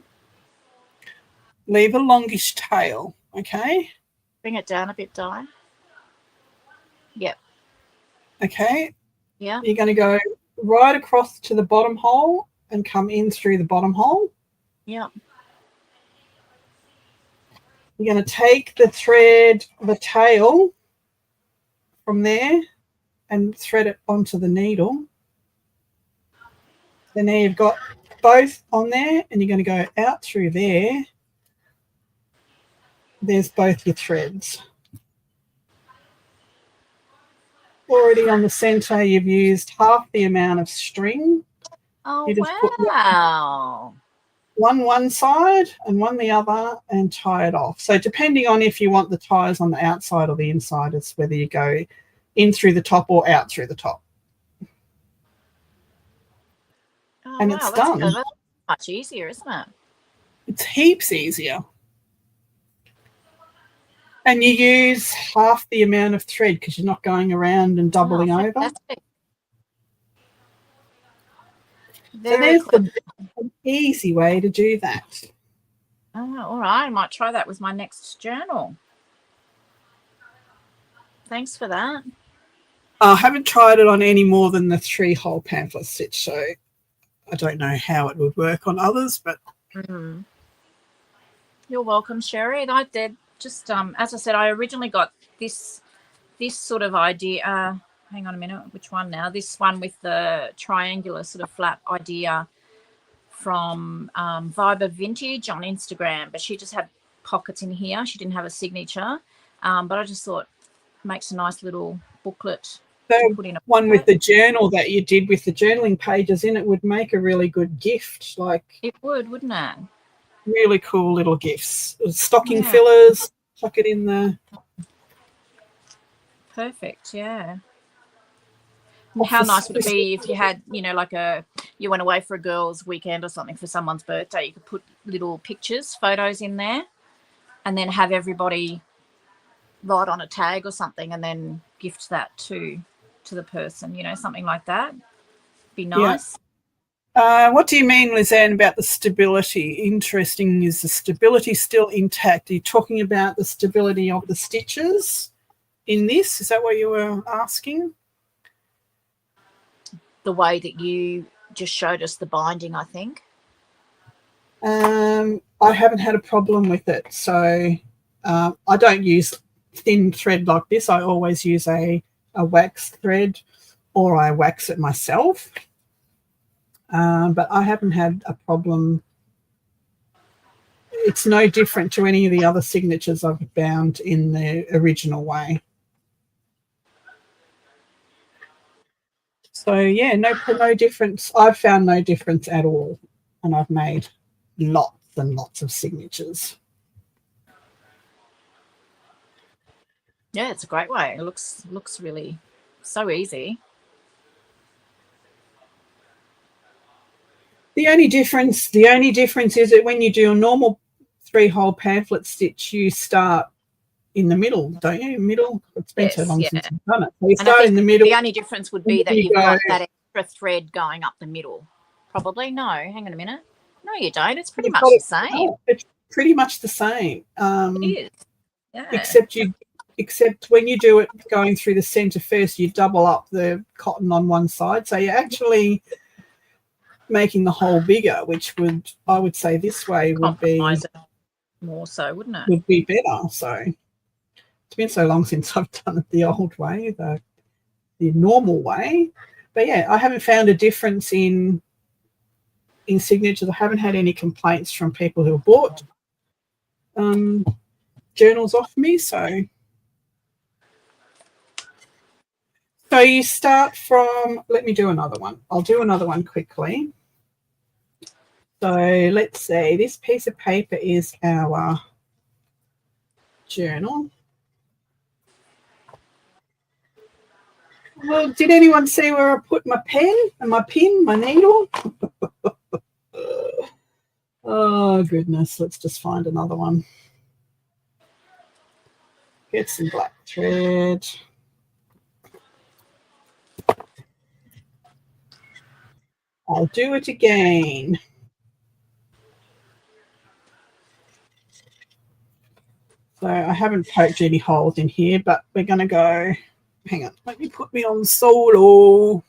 Leave a longish tail, okay? Bring it down a bit, Di. Yep. Okay. Yeah. You're going to go right across to the bottom hole and come in through the bottom hole. Yep. You're going to take the thread, the tail from there and thread it onto the needle. Then there you've got both on there, and you're going to go out through there. There's both your threads. Already on the center, you've used half the amount of string. Oh, you just put wow. one side and one the other and tie it off. So depending on if you want the ties on the outside or the inside, it's whether you go in through the top or out through the top. Oh, and wow, it's that's done. clever. Much easier, isn't it? It's heaps easier. And you use half the amount of thread because you're not going around and doubling over. Fantastic. So there's an easy way to do that. Oh, all right. I might try that with my next journal. Thanks for that. I haven't tried it on any more than the 3-hole pamphlet stitch, so I don't know how it would work on others, but You're welcome, Sherry. I did just as I said, I originally got this sort of idea. Hang on a minute, which one now? This one with the triangular sort of flap idea from Viber Vintage on Instagram, but she just had pockets in here. She didn't have a signature, but I just thought makes a nice little booklet The to put in a one with booklet. the journal that you did with the journaling pages in it would make a really good gift, like It would, wouldn't it? really cool little gifts. Stocking Yeah. fillers, chuck it in there. Perfect, yeah. And how nice would it be if you had, you know, like you went away for a girls' weekend or something for someone's birthday, you could put little pictures, photos in there, and then have everybody write on a tag or something and then gift that to the person, you know, something like that. Be nice. Yeah. What do you mean, Lizanne, about the stability? Interesting. Is the stability still intact? Are you talking about the stability of the stitches in this? Is that what you were asking? The way that you just showed us the binding, I think. I haven't had a problem with it. So I don't use thin thread like this. I always use a wax thread, or I wax it myself. But I haven't had a problem. It's no different to any of the other signatures I've bound in the original way. So yeah, no difference. I've found no difference at all, and I've made lots and lots of signatures. Yeah, it's a great way. It looks really so easy. The only difference is that when you do a normal 3-hole pamphlet stitch, you start in the middle, don't you? Middle. It's been so long since I've done it. So you start in the middle. The only difference would be that you've got that extra thread going up the middle. Probably. No, hang on a minute. No, you don't. It's pretty much the same. It's pretty much the same. It is. Yeah. Except when you do it going through the centre first, you double up the cotton on one side. So you're actually making the hole bigger, which I would say this way would be more so, wouldn't it? Would be better. So it's been so long since I've done it the old way, the normal way. But yeah, I haven't found a difference in signatures. I haven't had any complaints from people who have bought journals off me. So you start from, let me do another one. I'll do another one quickly. So let's say this piece of paper is our journal. Well, did anyone see where I put my pen and my pin, my needle? Oh, goodness. Let's just find another one. Get some black thread. I'll do it again. So I haven't poked any holes in here, but we're going to go, hang on, let me put me on solo.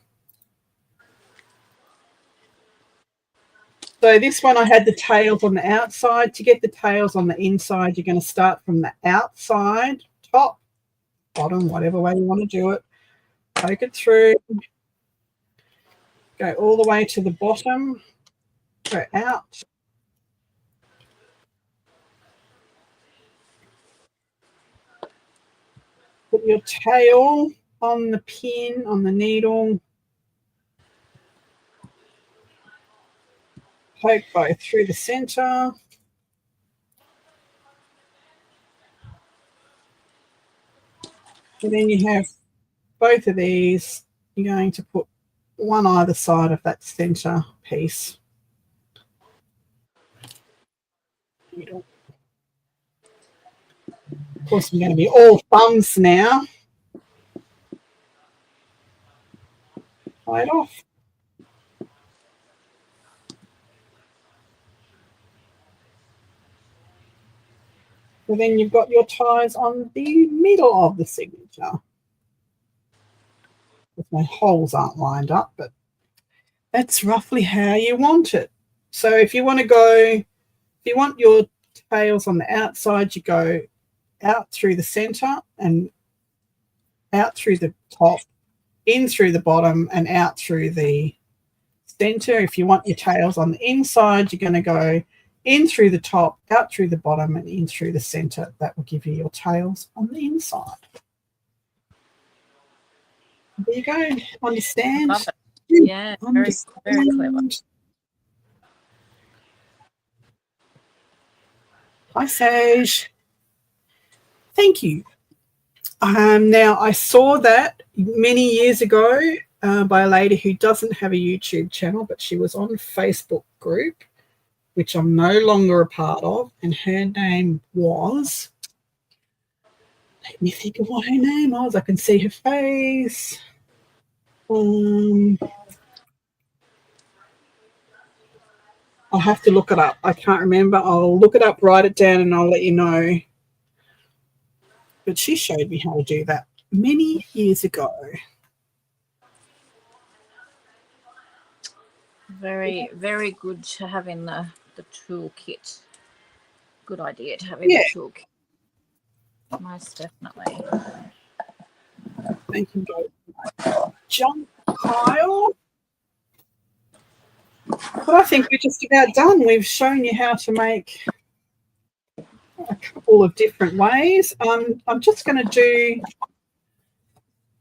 So this one I had the tails on the outside. To get the tails on the inside, you're going to start from the outside, top, bottom, whatever way you want to do it. Poke it through. Go all the way to the bottom. Go out. Put your tail on the pin, on the needle. Poke both through the centre. And then you have both of these. You're going to put one either side of that centre piece. Needle. Of course, I'm going to be all thumbs now. Tie it off. So then you've got your ties on the middle of the signature. If my holes aren't lined up, but that's roughly how you want it. So if you want your tails on the outside, you go out through the center and out through the top, in through the bottom and out through the center. If you want your tails on the inside, you're going to go in through the top, out through the bottom and in through the center. That will give you your tails on the inside. There you go. Understand. Love it. Yeah, very, very clever. Understand. Hi, Sage. Thank you. Now, I saw that many years ago by a lady who doesn't have a YouTube channel, but she was on a Facebook group, which I'm no longer a part of, and her name was, let me think of what her name was. I can see her face. I'll have to look it up. I can't remember. I'll look it up, write it down, and I'll let you know. But she showed me how to do that many years ago. Very, very good to have in the toolkit. Good idea to have in the toolkit. Most definitely. Thank you, John Kyle. But I think we're just about done. We've shown you how to make a couple of different ways. I'm just going to do,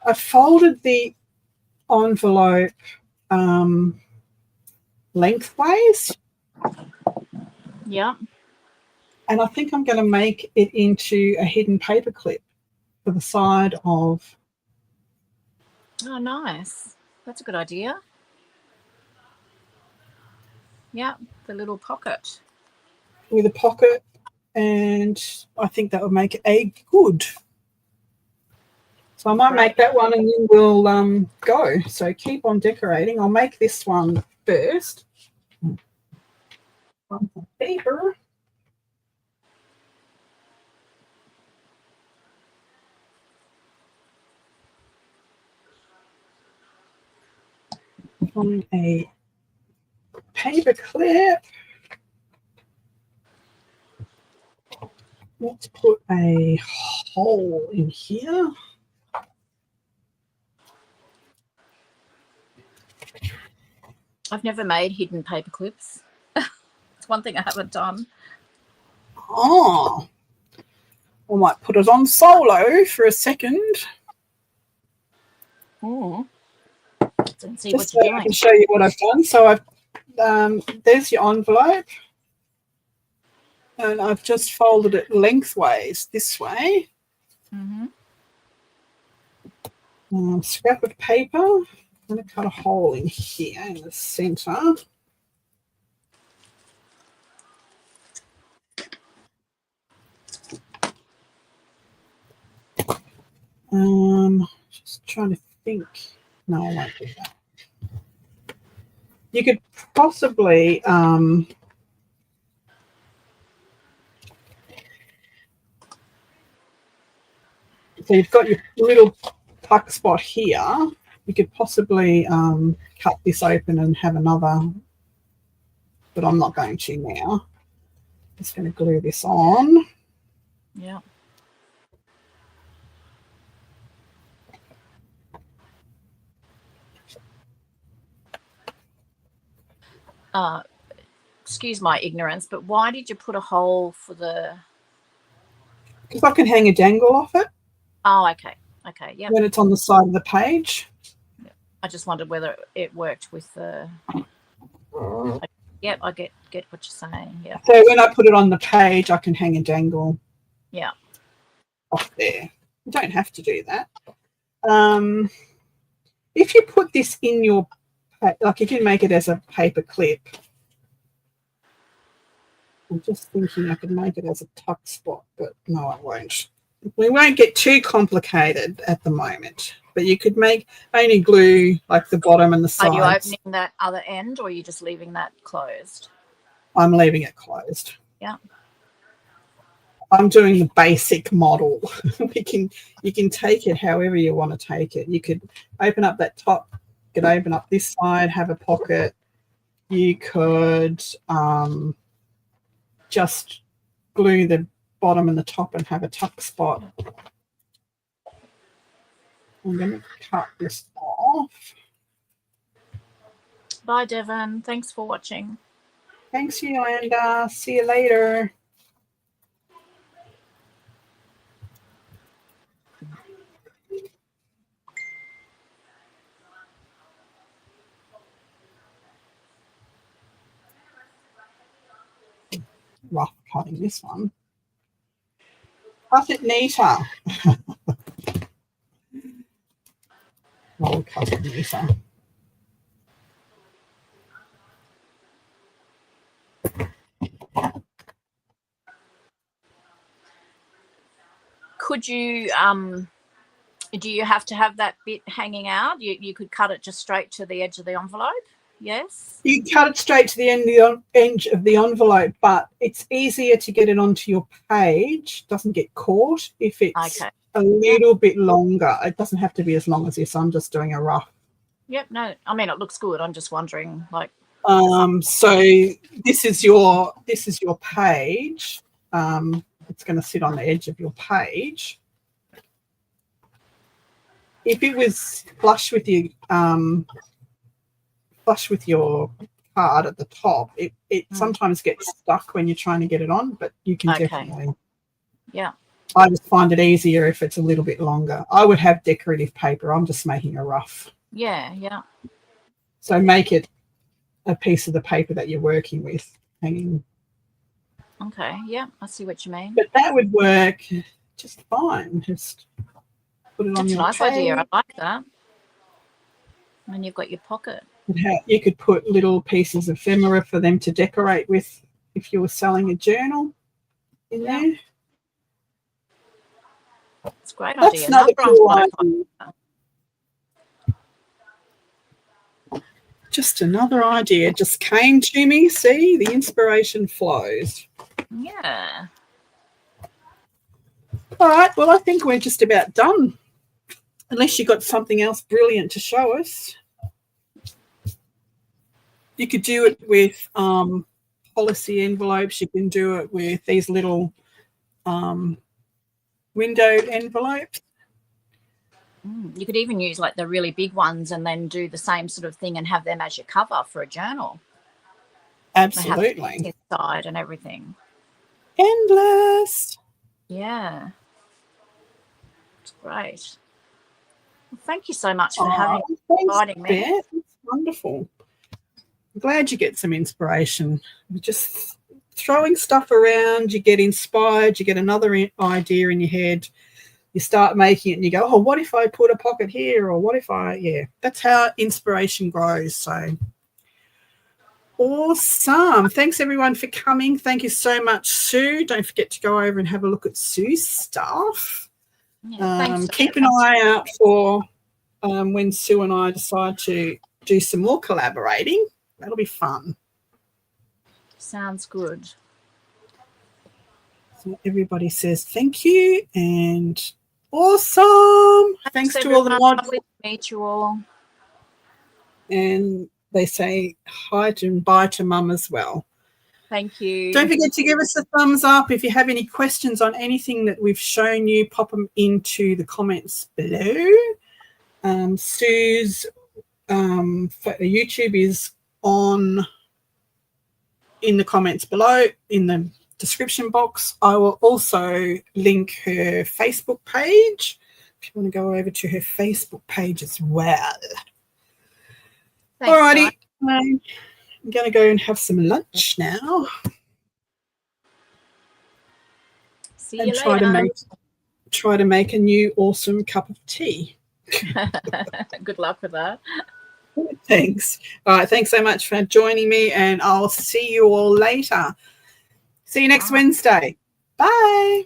I folded the envelope lengthways. Yeah. And I think I'm going to make it into a hidden paper clip for the side of. Oh, nice. That's a good idea. Yeah, the little pocket. With a pocket, and I think that would make a good. So I might make that one and then we'll go. So keep on decorating. I'll make this one first. On the paper. On a paper clip. Let's put a hole in here. I've never made hidden paper clips. It's one thing I haven't done. Oh, I might put it on solo for a second. Oh. See Just so I can show you what I've done. So I've there's your envelope, and I've just folded it lengthways this way. Scrap of paper. I'm going to cut a hole in here in the centre. Just trying to think. No, I won't do that. You could possibly so you've got your little tuck spot here. You could possibly cut this open and have another, but I'm not going to now. Just going to glue this on. Yeah. Excuse my ignorance, but why did you put a hole for the? Because I can hang a dangle off it. Oh, okay. Okay, yeah. When it's on the side of the page. I just wondered whether it worked with the. Yep, I get what you're saying. Yeah. So when I put it on the page, I can hang a dangle. Yeah. Off there. You don't have to do that. If you put this in your, like you can make it as a paper clip. I'm just thinking I could make it as a tuck spot, but no, I won't. We won't get too complicated at the moment, but you could make only glue like the bottom and the sides. Are you opening that other end, or are you just leaving that closed? I'm leaving it closed. Yeah. I'm doing the basic model. You can take it however you want to take it. You could open up that top, you could open up this side, have a pocket. You could just glue the bottom and the top and have a tuck spot. I'm going to cut this off. Bye, Devon. Thanks for watching. Thanks, Yolanda. See you later. rough cutting this one. Cut it neater. Roll cut it neater. Could you do you have to have that bit hanging out? You could cut it just straight to the edge of the envelope? Yes? You cut it straight to the edge of the envelope, but it's easier to get it onto your page. Doesn't get caught if it's a little bit longer. It doesn't have to be as long as this. I'm just doing a rough. Yep, no, I mean, it looks good. I'm just wondering, like. So this is your page. It's going to sit on the edge of your page. If it was flush with your card at the top, it sometimes gets stuck when you're trying to get it on, but you can definitely. Yeah. I just find it easier if it's a little bit longer. I would have decorative paper. I'm just making a rough. Yeah, yeah. So make it a piece of the paper that you're working with hanging. Okay, yeah, I see what you mean. But that would work just fine. Just put it on your That's a nice page. idea. I like that. And you've got your pocket. You could put little pieces of ephemera for them to decorate with if you were selling a journal in there. It's a great That's idea. another cool idea. Just another idea just came to me. See, the inspiration flows. Yeah. All right. Well, I think we're just about done. Unless you've got something else brilliant to show us. You could do it with policy envelopes. You can do it with these little windowed envelopes. You could even use like the really big ones and then do the same sort of thing and have them as your cover for a journal. Absolutely. Inside and everything. Endless. Yeah. It's great. Well, thank you so much for inviting me. Beth. It's wonderful. I'm glad you get some inspiration. You're just throwing stuff around, you get inspired, you get another idea in your head. You start making it and you go, oh, what if I put a pocket here? Or what if that's how inspiration grows. So awesome. Thanks, everyone, for coming. Thank you so much, Sue. Don't forget to go over and have a look at Sue's stuff. Yeah, keep an eye out for when Sue and I decide to do some more collaborating. That'll be fun. Sounds good. So everybody says thank you and awesome. Thanks to all the mods. Meet you all. And they say hi and bye to Mum as well. Thank you. Don't forget to give us a thumbs up. If you have any questions on anything that we've shown you, pop them into the comments below. Sue's YouTube is on in the comments below in the description box. I will also link her Facebook page if you want to go over to her Facebook page as well. All righty. I'm going to go and have some lunch now. See you later. Try to make a new awesome cup of tea. Good luck with that. Thanks. All right. Thanks so much for joining me, and I'll see you all later. See you next Wednesday. Bye.